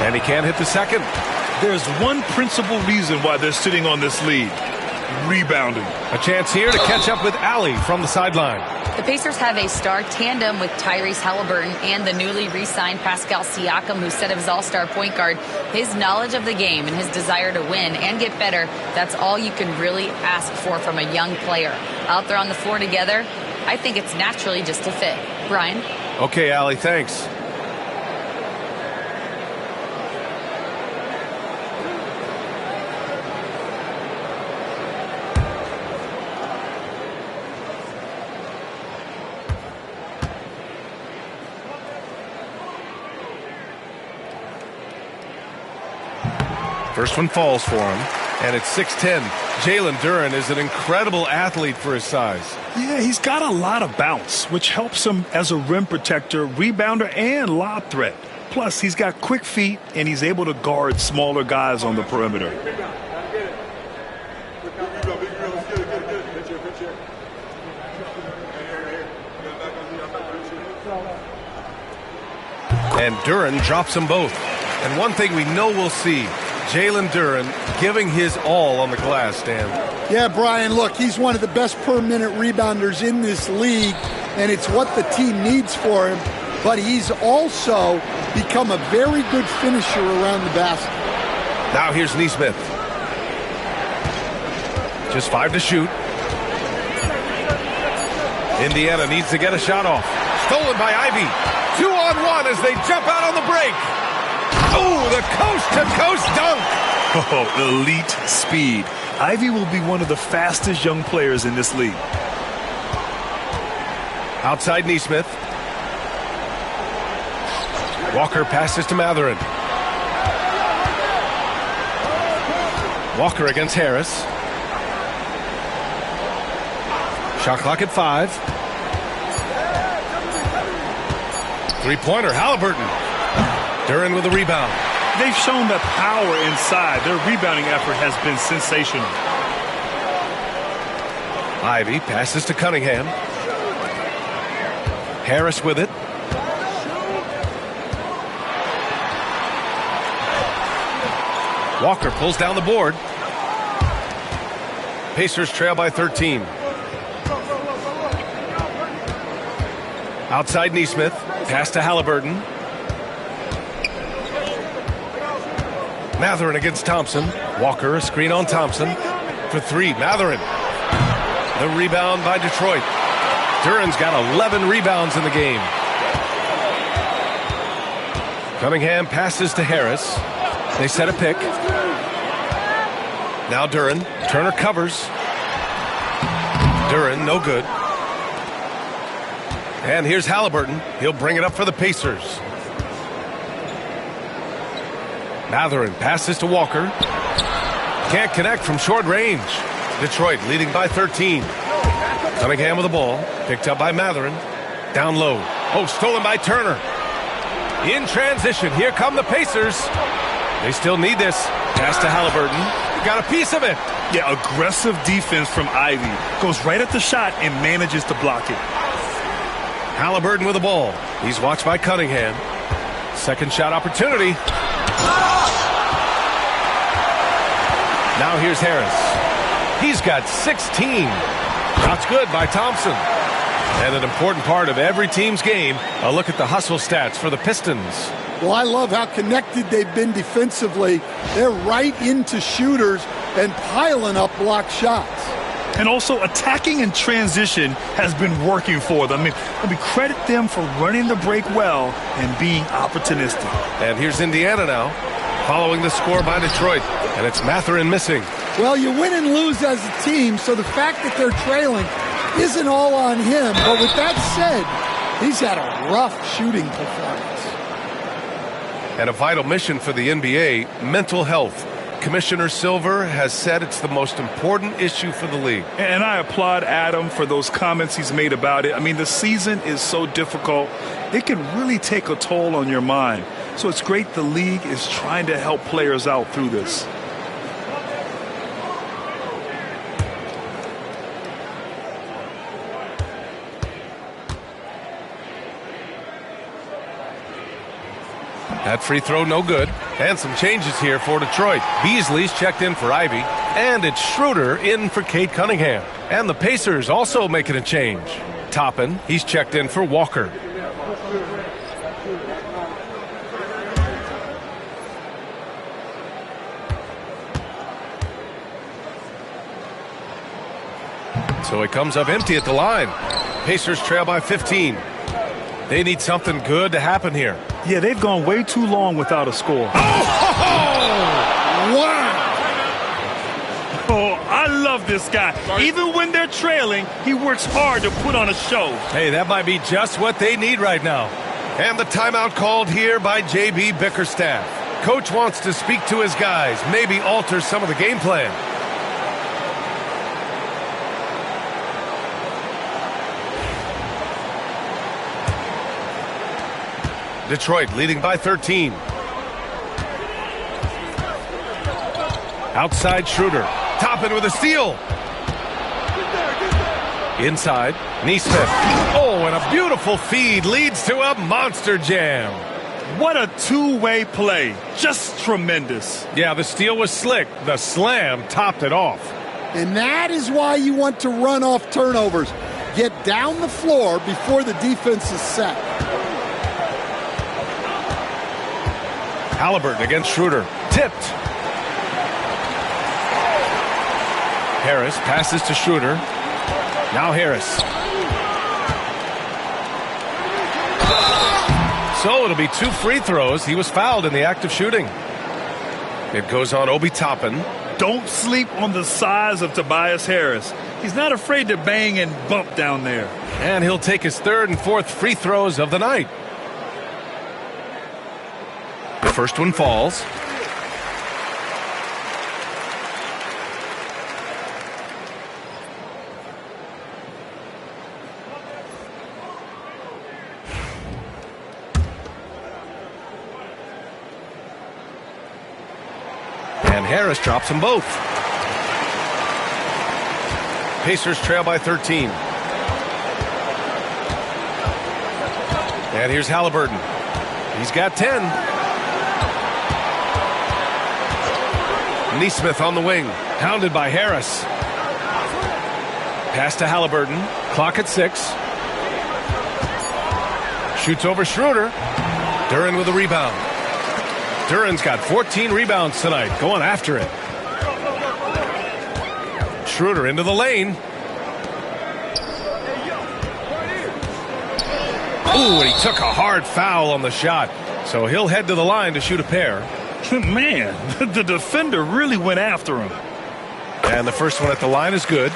And he can't hit the second. There's one principal reason why they're sitting on this lead: rebounding. A chance here to catch up with Allie from the sideline. The Pacers have a star tandem with Tyrese Halliburton and the newly re-signed Pascal Siakam, who said of his all-star point guard, his knowledge of the game and his desire to win and get better, that's all you can really ask for from a young player. Out there on the floor together, I think it's naturally just a fit. Brian? Okay, Allie, thanks. First one falls for him, and it's 6-10. Jalen Duren is an incredible athlete for his size. Yeah, he's got a lot of bounce, which helps him as a rim protector, rebounder, and lob threat. Plus, he's got quick feet, and he's able to guard smaller guys on the perimeter. And Duren drops them both. And one thing we know we'll see, Jalen Duren giving his all on the glass, Dan. Yeah, Brian, look, he's one of the best per-minute rebounders in this league, and it's what the team needs for him. But he's also become a very good finisher around the basket. Now here's Neesmith. Just 5 to shoot. Indiana needs to get a shot off. Stolen by Ivy. 2-on-1 as they jump out on the break. Oh, the coast-to-coast dunk. Oh, elite speed. Ivy will be one of the fastest young players in this league. Outside Neesmith. Walker passes to Matherin. Walker against Harris. Shot clock at 5. Three-pointer, Halliburton. Duren with a rebound. They've shown the power inside. Their rebounding effort has been sensational. Ivy passes to Cunningham. Harris with it. Walker pulls down the board. Pacers trail by 13. Outside Neesmith. Pass to Halliburton. Matherin against Thompson. Walker, a screen on Thompson. For 3, Matherin. The rebound by Detroit. Duren's got 11 rebounds in the game. Cunningham passes to Harris. They set a pick. Now Duren. Turner covers. Duren, no good. And here's Halliburton. He'll bring it up for the Pacers. Matherin passes to Walker. Can't connect from short range. Detroit leading by 13. Cunningham with the ball. Picked up by Matherin. Down low. Oh, stolen by Turner. In transition. Here come the Pacers. They still need this. Pass to Halliburton. Got a piece of it. Yeah, aggressive defense from Ivy. Goes right at the shot and manages to block it. Halliburton with the ball. He's watched by Cunningham. Second shot opportunity. Now here's Harris. He's got 16. Shots good by Thompson. And an important part of every team's game, a look at the hustle stats for the Pistons. Well, I love how connected they've been defensively. They're right into shooters and piling up block shots. And also attacking in transition has been working for them. I mean, credit them for running the break well and being opportunistic. And here's Indiana now, following the score by Detroit. And it's Matherin missing. Well, you win and lose as a team, so the fact that they're trailing isn't all on him. But with that said, he's had a rough shooting performance. And a vital mission for the NBA, mental health. Commissioner Silver has said it's the most important issue for the league. And I applaud Adam for those comments he's made about it. I mean, the season is so difficult. It can really take a toll on your mind. So it's great the league is trying to help players out through this. That free throw no good. And some changes here for Detroit. Beasley's checked in for Ivy. And it's Schroeder in for Cade Cunningham. And the Pacers also making a change. Toppin, he's checked in for Walker. So it comes up empty at the line. Pacers trail by 15. They need something good to happen here. Yeah, they've gone way too long without a score. Wow! Oh, I love this guy. Even when they're trailing, he works hard to put on a show. Hey, that might be just what they need right now. And the timeout called here by J.B. Bickerstaff. Coach wants to speak to his guys, maybe alter some of the game plan. Detroit leading by 13. Outside Schroeder. Toppin with a steal. Inside, Neesmith. Oh, and a beautiful feed leads to a monster jam. What a two-way play. Just tremendous. Yeah, the steal was slick. The slam topped it off. And that is why you want to run off turnovers. Get down the floor before the defense is set. Halliburton against Schroeder. Tipped. Harris passes to Schroeder. Now Harris. So it'll be 2 free throws. He was fouled in the act of shooting. It goes on Obi Toppin. Don't sleep on the size of Tobias Harris. He's not afraid to bang and bump down there. And he'll take his 3rd and 4th free throws of the night. The first one falls. And Harris drops them both. Pacers trail by 13. And here's Halliburton. He's got 10. Neesmith on the wing. Hounded by Harris. Pass to Halliburton. Clock at 6. Shoots over Schroeder. Duren with a rebound. Duren's got 14 rebounds tonight. Going after it. Schroeder into the lane. Ooh, and he took a hard foul on the shot. So he'll head to the line to shoot a pair. Man, the defender really went after him. And the first one at the line is good.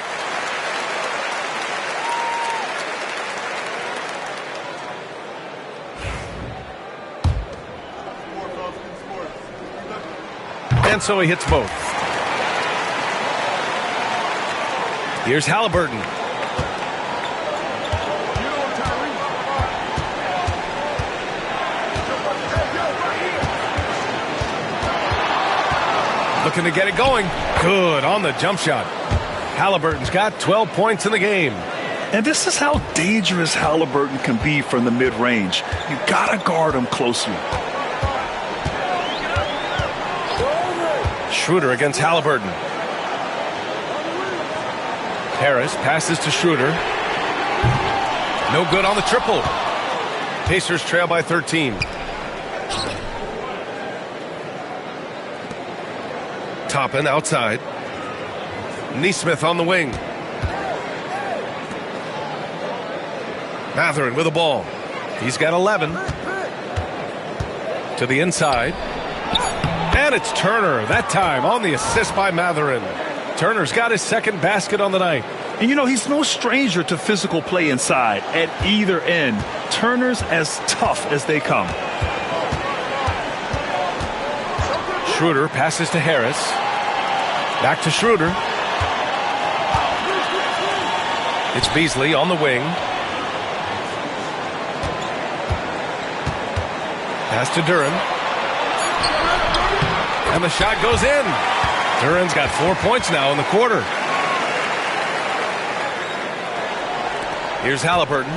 And so he hits both. Here's Halliburton. Looking to get it going. Good on the jump shot. Halliburton's got 12 points in the game. And this is how dangerous Halliburton can be from the mid-range. You gotta guard him closely. Schroeder against Halliburton. Harris passes to Schroeder. No good on the triple. Pacers trail by 13. Toppin outside. Neesmith on the wing. Mathurin with the ball. He's got 11. To the inside. And it's Turner, that time on the assist by Mathurin. Turner's got his 2nd basket on the night. And you know, he's no stranger to physical play inside at either end. Turner's as tough as they come. Schroeder passes to Harris. Back to Schroeder. It's Beasley on the wing. Pass to Duren. And the shot goes in. Duren's got 4 points now in the quarter. Here's Halliburton.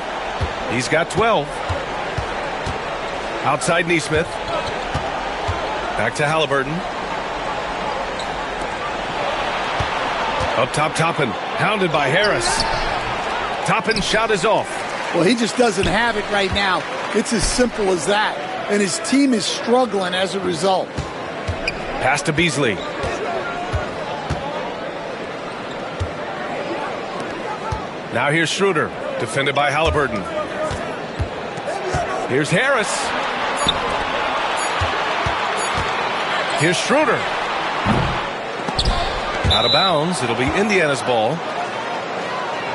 He's got 12. Outside Neesmith. Back to Halliburton. Up top, Toppin. Hounded by Harris. Toppin's shot is off. Well, he just doesn't have it right now. It's as simple as that. And his team is struggling as a result. Pass to Beasley. Now here's Schroeder. Defended by Halliburton. Here's Harris. Here's Schroeder. Out of bounds. It'll be Indiana's ball.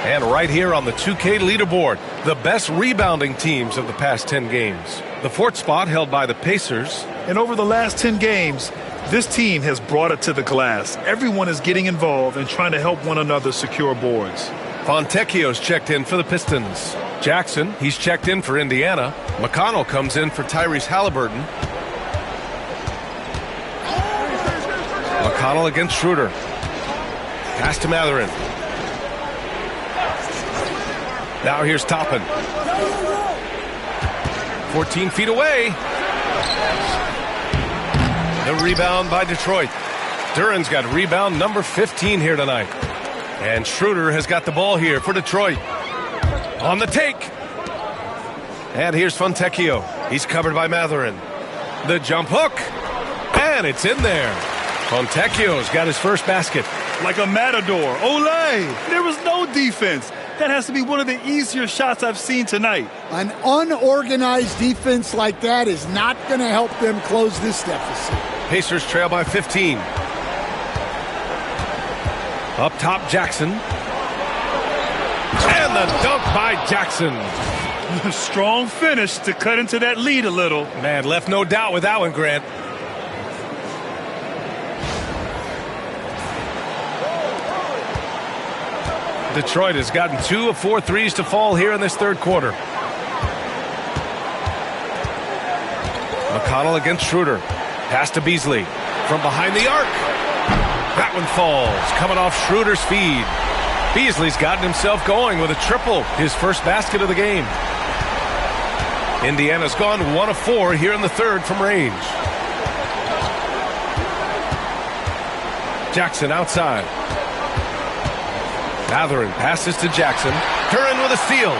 And right here on the 2K leaderboard, the best rebounding teams of the past 10 games. The 4th spot held by the Pacers. And over the last 10 games, this team has brought it to the glass. Everyone is getting involved and trying to help one another secure boards. Fontecchio's checked in for the Pistons. Jackson, he's checked in for Indiana. McConnell comes in for Tyrese Halliburton. McConnell against Schroeder. Pass to Mathurin. Now here's Toppin. 14 feet away. The rebound by Detroit. Duran's got rebound number 15 here tonight. And Schroeder has got the ball here for Detroit. On the take. And here's Fontecchio. He's covered by Mathurin. The jump hook. And it's in there. Fontecchio's got his first basket. Like a matador. Olé! There was no defense. That has to be one of the easier shots I've seen tonight. An unorganized defense like that is not going to help them close this deficit. Pacers trail by 15. Up top, Jackson. And the dunk by Jackson. Strong finish to cut into that lead a little. Man, left no doubt with that one, Grant. Detroit has gotten 2 of 4 threes to fall here in this third quarter. McConnell against Schroeder. Pass to Beasley. From behind the arc. That one falls. Coming off Schroeder's feed. Beasley's gotten himself going with a triple. His first basket of the game. Indiana's gone 1 of 4 here in the third from range. Jackson outside. Mathurin passes to Jackson. Duran with a steal.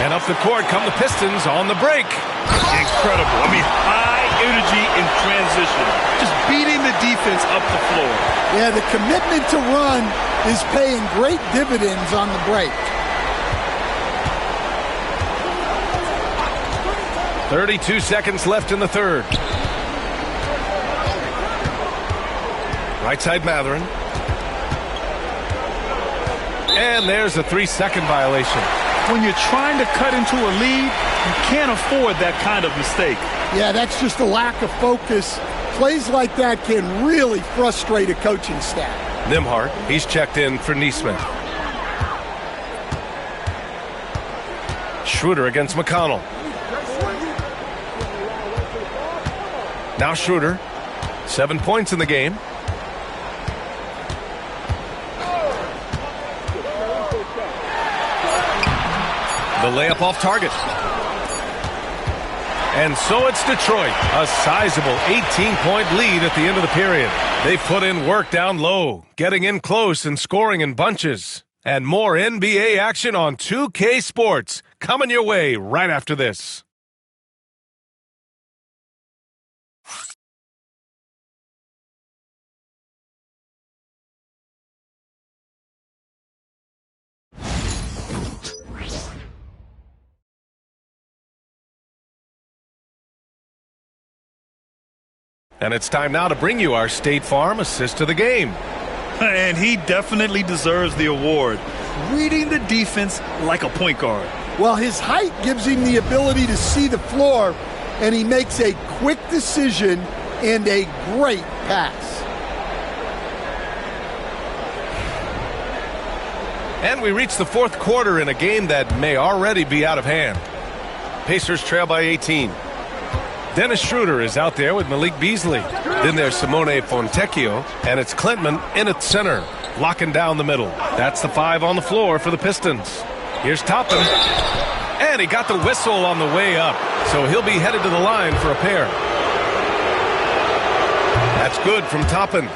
And up the court come the Pistons on the break. Incredible. I mean, high energy in transition. Just beating the defense up the floor. Yeah, the commitment to run is paying great dividends on the break. 32 seconds left in the third. Right side Mathurin. And there's a 3-second violation. When you're trying to cut into a lead, you can't afford that kind of mistake. Yeah, that's just a lack of focus. Plays like that can really frustrate a coaching staff. Nembhard, he's checked in for Neesmith. Schroeder against McConnell. Now Schroeder, 7 points in the game. The layup off target. And so it's Detroit, a sizable 18-point lead at the end of the period. They put in work down low, getting in close and scoring in bunches. And more NBA action on 2K Sports coming your way right after this. And it's time now to bring you our State Farm assist of the game. And he definitely deserves the award. Reading the defense like a point guard. Well, his height gives him the ability to see the floor, and he makes a quick decision and a great pass. And we reach the fourth quarter in a game that may already be out of hand. Pacers trail by 18. Dennis Schroeder is out there with Malik Beasley. Then there's Simone Fontecchio, and it's Klintman in at center, locking down the middle. That's the 5 on the floor for the Pistons. Here's Toppin, and he got the whistle on the way up, so he'll be headed to the line for a pair. That's good from Toppin.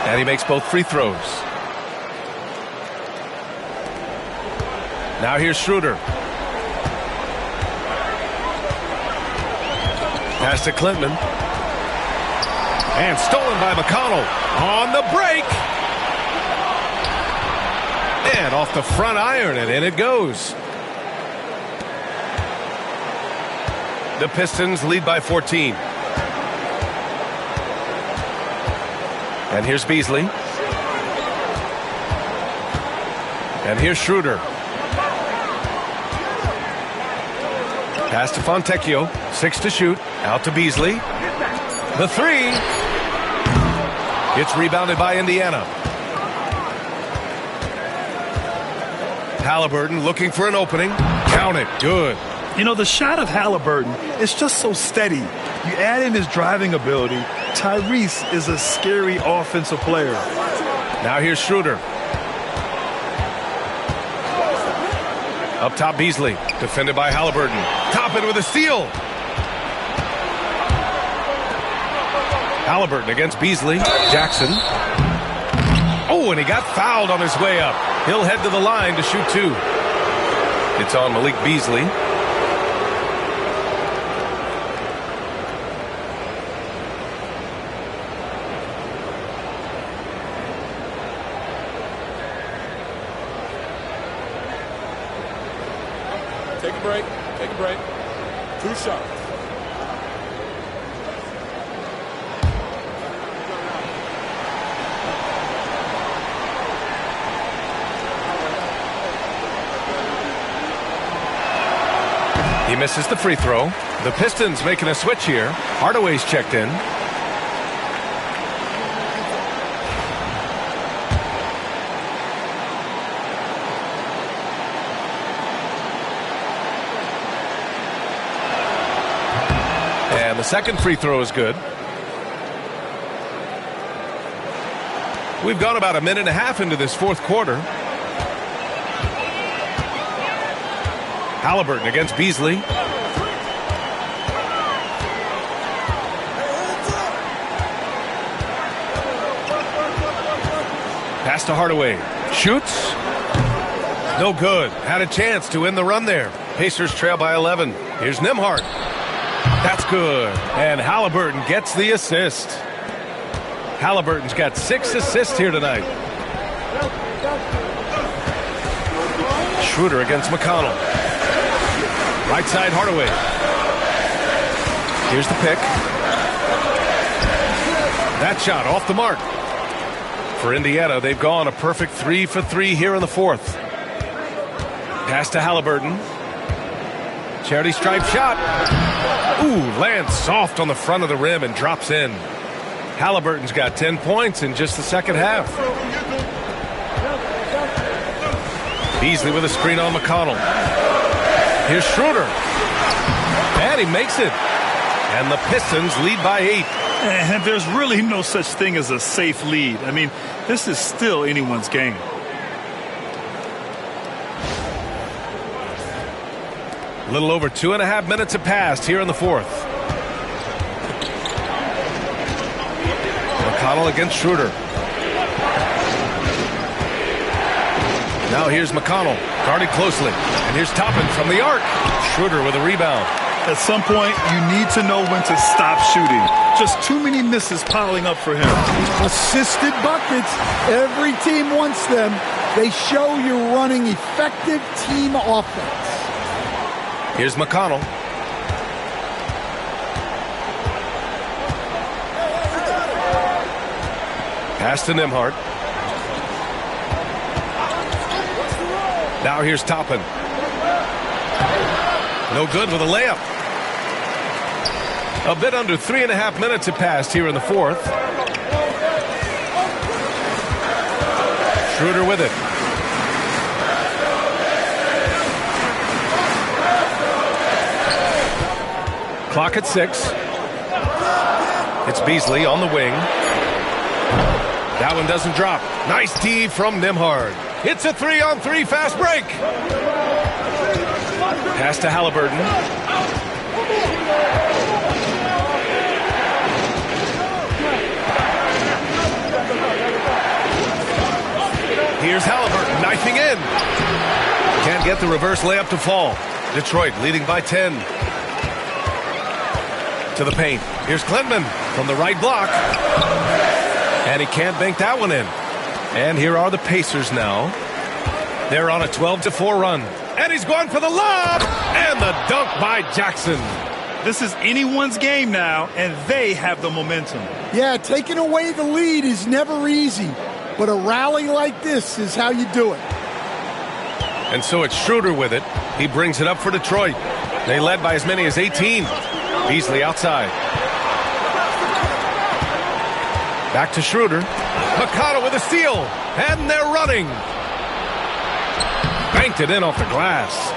And he makes both free throws. Now here's Schroeder. Pass to Klintman. And stolen by McConnell. On the break. And off the front iron, and in it goes. The Pistons lead by 14. And here's Beasley. And here's Schroeder. Pass to Fontecchio. 6 to shoot. Out to Beasley. The three. It's rebounded by Indiana. Halliburton looking for an opening. Count it. Good. You know, the shot of Halliburton is just so steady. You add in his driving ability. Tyrese is a scary offensive player. Now here's Schroeder. Up top, Beasley. Defended by Halliburton. Top it with a steal. Halliburton against Beasley. Jackson. Oh, and he got fouled on his way up. He'll head to the line to shoot 2. It's on Malik Beasley. Take a break. Take a break. 2 shots. He misses the free throw. The Pistons making a switch here. Hardaway's checked in. And the second free throw is good. We've gone about a minute and a half into this fourth quarter. Halliburton against Beasley. Pass to Hardaway. Shoots. No good. Had a chance to end the run there. Pacers trail by 11. Here's Nembhard. That's good. And Halliburton gets the assist. Halliburton's got 6 assists here tonight. Schroeder against McConnell. Right side, Hardaway. Here's the pick. That shot off the mark. For Indiana, they've gone a perfect 3 for 3 here in the fourth. Pass to Halliburton. Charity stripe shot. Ooh, lands soft on the front of the rim and drops in. Halliburton's got 10 points in just the second half. Beasley with a screen on McConnell. Here's Schroeder. And he makes it. And the Pistons lead by 8. And there's really no such thing as a safe lead. I mean, this is still anyone's game. A little over 2.5 minutes have passed here in the fourth. McConnell against Schroeder. Now here's McConnell, guarded closely. And here's Toppin from the arc. Schroeder with a rebound. At some point, you need to know when to stop shooting. Just too many misses piling up for him. Assisted buckets. Every team wants them. They show you're running effective team offense. Here's McConnell. Pass to Nembhard. Now here's Toppin. No good with a layup. A bit under 3.5 minutes have passed here in the fourth. Schroeder with it. Clock at 6. It's Beasley on the wing. That one doesn't drop. Nice D from Nembhard. It's a 3-on-3 fast break. Pass to Halliburton. Here's Halliburton knifing in. Can't get the reverse layup to fall. Detroit leading by 10. To the paint. Here's Klintman from the right block. And he can't bank that one in. And here are the Pacers now. They're on a 12-4 run. And he's going for the lob. And the dunk by Jackson. This is anyone's game now, and they have the momentum. Yeah, taking away the lead is never easy. But a rally like this is how you do it. And so it's Schroeder with it. He brings it up for Detroit. They led by as many as 18. Beasley outside. Back to Schroeder. McConnell with a steal. And they're running. Banked it in off the glass.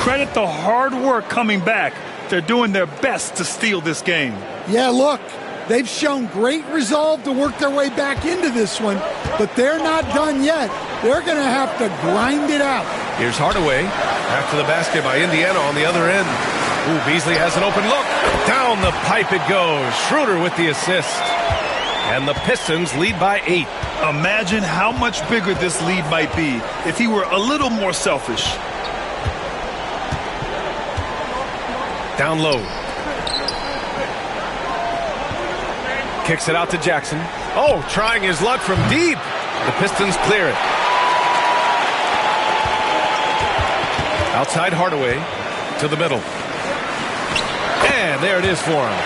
Credit the hard work coming back. They're doing their best to steal this game. Yeah, look, they've shown great resolve to work their way back into this one, but they're not done yet. They're going to have to grind it out. Here's Hardaway after the basket by Indiana on the other end. Ooh, Beasley has an open look. Down the pipe it goes. Schroeder with the assist. And the Pistons lead by 8. Imagine how much bigger this lead might be if he were a little more selfish. Down low. Kicks it out to Jackson. Oh, trying his luck from deep. The Pistons clear it. Outside Hardaway to the middle. And there it is for him.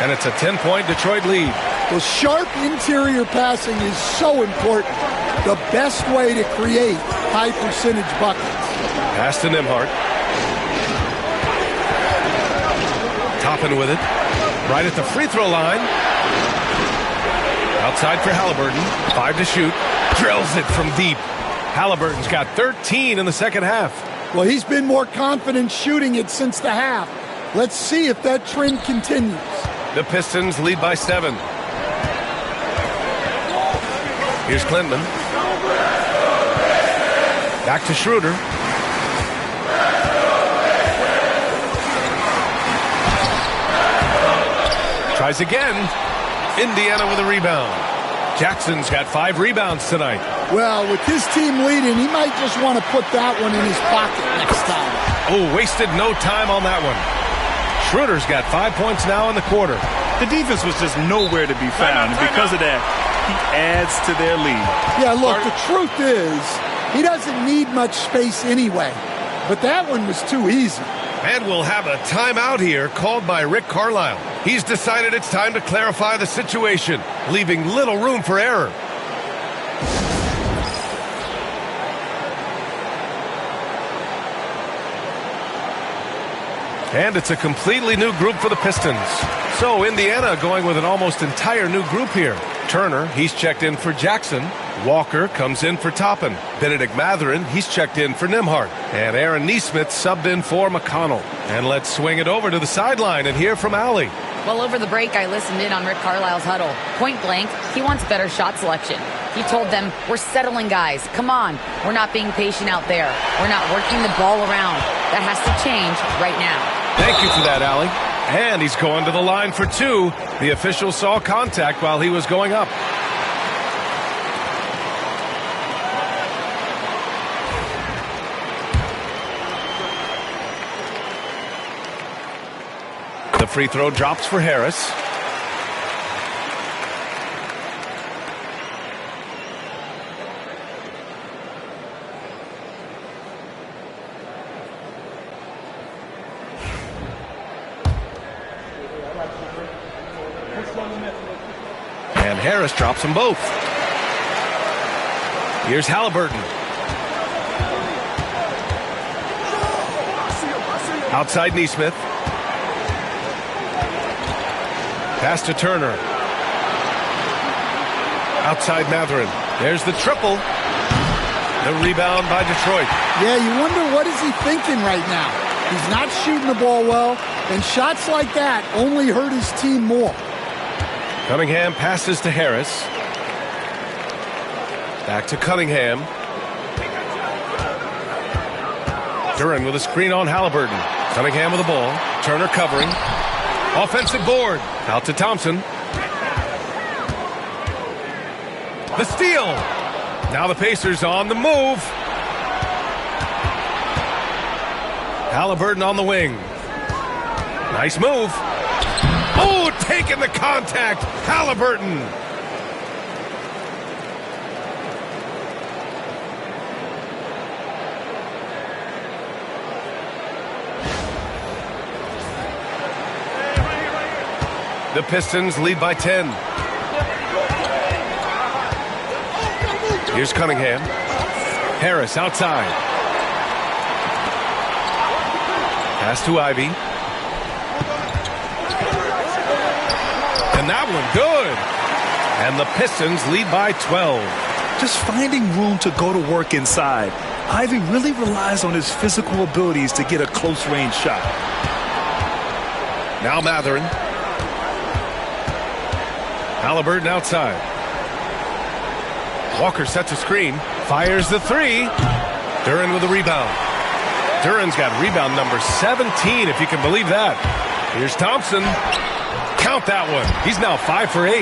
And it's a 10-point Detroit lead. Well, sharp interior passing is so important. The best way to create high-percentage buckets. Pass to Nembhard. Toppin with it. Right at the free throw line. Outside for Halliburton. 5 to shoot. Drills it from deep. Halliburton's got 13 in the second half. Well, he's been more confident shooting it since the half. Let's see if that trend continues. The Pistons lead by 7. Here's Klintman. Back to Schroeder. Tries again. Indiana with a rebound. Jackson's got 5 rebounds tonight. Well, with his team leading, he might just want to put that one in his pocket next time. Oh, wasted no time on that one. Schroeder's got 5 points now in the quarter. The defense was just nowhere to be found, and because of that, he adds to their lead. Yeah, look, the truth is, he doesn't need much space anyway. But that one was too easy. And we'll have a timeout here called by Rick Carlisle. He's decided it's time to clarify the situation, leaving little room for error. And it's a completely new group for the Pistons. So Indiana going with an almost entire new group here. Turner, he's checked in for Jackson. Walker comes in for Toppin. Benedict Mathurin, he's checked in for Nembhard. And Aaron Nesmith subbed in for McConnell. And let's swing it over to the sideline and hear from Allie. Well, over the break, I listened in on Rick Carlisle's huddle. Point blank, he wants better shot selection. He told them, we're settling, guys. Come on. We're not being patient out there. We're not working the ball around. That has to change right now. Thank you for that, Allie. And he's going to the line for 2. The official saw contact while he was going up. The free throw drops for Harris. And Harris drops them both. Here's Halliburton. Outside Nesmith. Pass to Turner. Outside Mathurin. There's the triple. The rebound by Detroit. Yeah, you wonder what is he thinking right now. He's not shooting the ball well, and shots like that only hurt his team more. Cunningham passes to Harris. Back to Cunningham. Duran with a screen on Halliburton. Cunningham with the ball. Turner covering. Offensive board. Out to Thompson. The steal. Now the Pacers on the move. Halliburton on the wing. Nice move. Oh, taking the contact. Halliburton. The Pistons lead by 10. Here's Cunningham. Harris outside. Pass to Ivy. And that one good. And the Pistons lead by 12. Just finding room to go to work inside. Ivy really relies on his physical abilities to get a close-range shot. Now Matherin. Halliburton outside. Walker sets a screen. Fires the three. Duren with a rebound. Duren's got rebound number 17, if you can believe that. Here's Thompson. Count that one. He's now 5 for 8.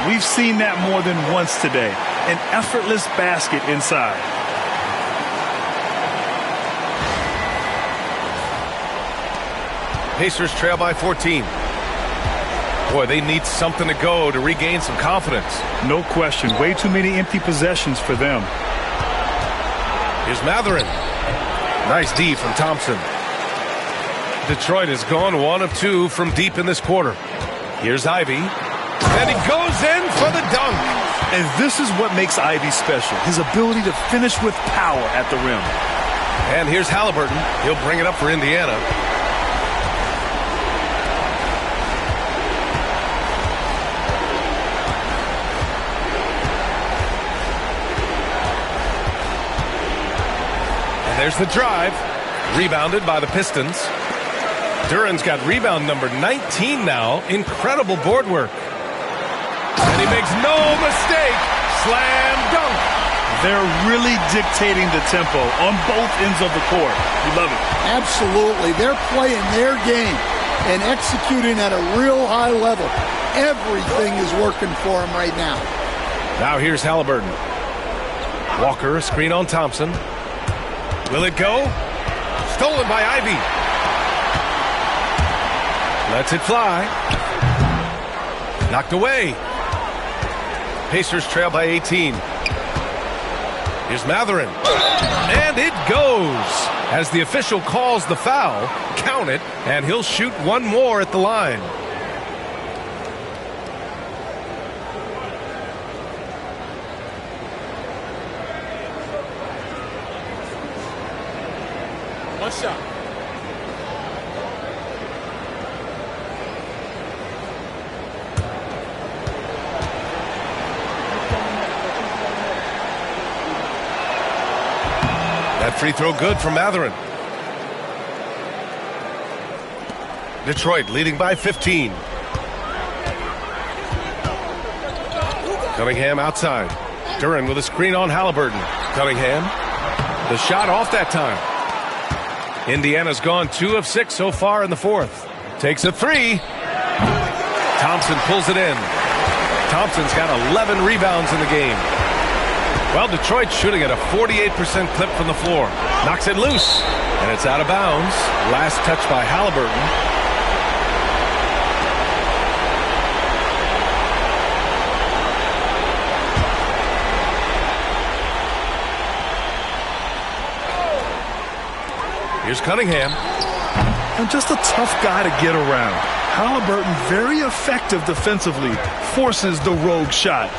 We've seen that more than once today. An effortless basket inside. Pacers trail by 14. Boy, they need something to go to regain some confidence. No question. Way too many empty possessions for them. Here's Matherin. Nice D from Thompson. Detroit has gone 1 of 2 from deep in this quarter. Here's Ivy. And he goes in for the dunk. And this is what makes Ivy special. His ability to finish with power at the rim. And here's Halliburton. He'll bring it up for Indiana. There's the drive. Rebounded by the Pistons. Duren's got rebound number 19 now. Incredible board work. And he makes no mistake. Slam dunk. They're really dictating the tempo on both ends of the court. You love it. Absolutely. They're playing their game and executing at a real high level. Everything is working for them right now. Now here's Halliburton. Walker, a screen on Thompson. Will it go? Stolen by Ivy. Lets it fly. Knocked away. Pacers trail by 18. Here's Matherin. And it goes. As the official calls the foul, count it, and he'll shoot one more at the line. One shot. That free throw good from Matherin. Detroit leading by 15. Cunningham outside. Duren with a screen on Halliburton. Cunningham. The shot off that time. Indiana's gone 2 of 6 so far in the fourth. Takes a three. Thompson pulls it in. Thompson's got 11 rebounds in the game. Well, Detroit's shooting at a 48% clip from the floor. Knocks it loose. And it's out of bounds. Last touch by Halliburton. Here's Cunningham. And just a tough guy to get around. Halliburton very effective defensively. Forces the rogue shot.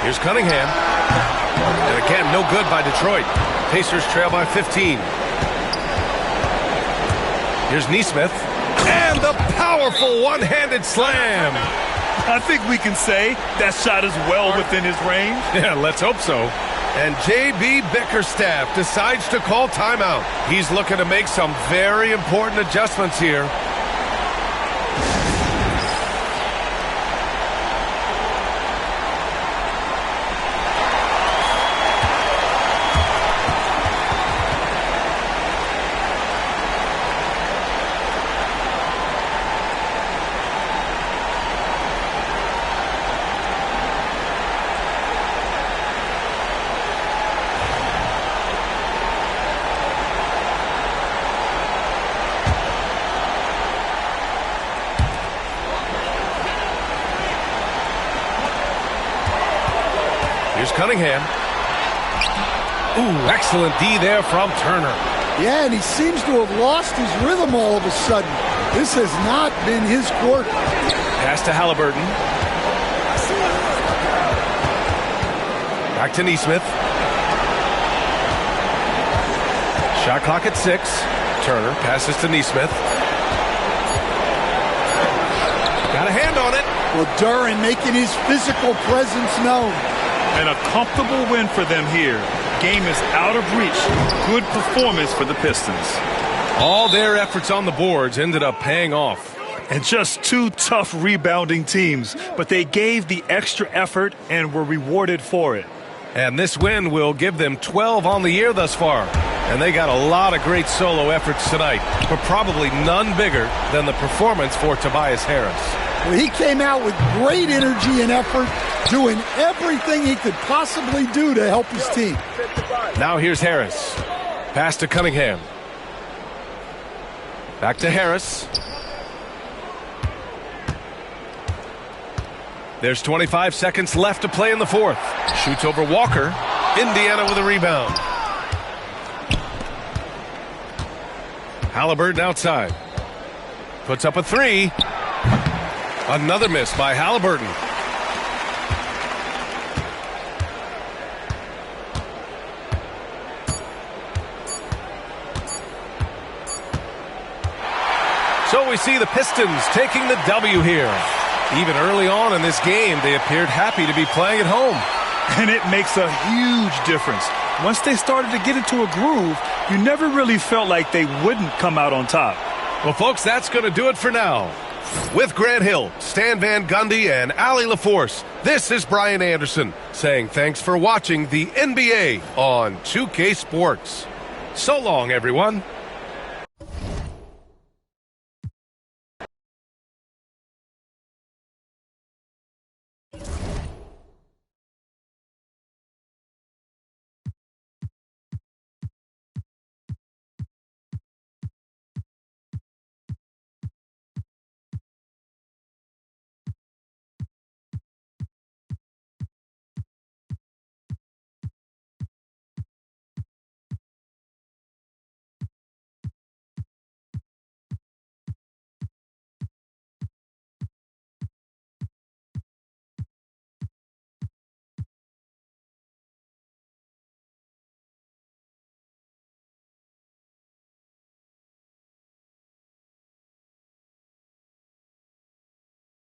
Here's Cunningham. And again, no good by Detroit. Pacers trail by 15. Here's Nesmith. And the powerful one-handed slam. I think we can say that shot is well within his range. Yeah, let's hope so. And J.B. Bickerstaff decides to call timeout. He's looking to make some very important adjustments here. Here's Cunningham. Ooh, excellent D there from Turner. Yeah, and he seems to have lost his rhythm all of a sudden. This has not been his quarter. Pass to Halliburton. Back to Nesmith. Shot clock at 6. Turner passes to Neesmith. Got a hand on it. Well, Duran making his physical presence known. And a comfortable win for them here. Game is out of reach. Good performance for the Pistons. All their efforts on the boards ended up paying off. And just two tough rebounding teams, but they gave the extra effort and were rewarded for it. And this win will give them 12 on the year thus far. And they got a lot of great solo efforts tonight, but probably none bigger than the performance for Tobias Harris. Well, he came out with great energy and effort, doing everything he could possibly do to help his team. Now here's Harris. Pass to Cunningham. Back to Harris. There's 25 seconds left to play in the fourth. Shoots over Walker. Indiana with a rebound. Halliburton outside. Puts up a three. Another miss by Halliburton. So we see the Pistons taking the W here. Even early on in this game, they appeared happy to be playing at home. And it makes a huge difference. Once they started to get into a groove, you never really felt like they wouldn't come out on top. Well, folks, that's going to do it for now. With Grant Hill, Stan Van Gundy, and Allie LaForce, this is Brian Anderson saying thanks for watching the NBA on 2K Sports. So long, everyone.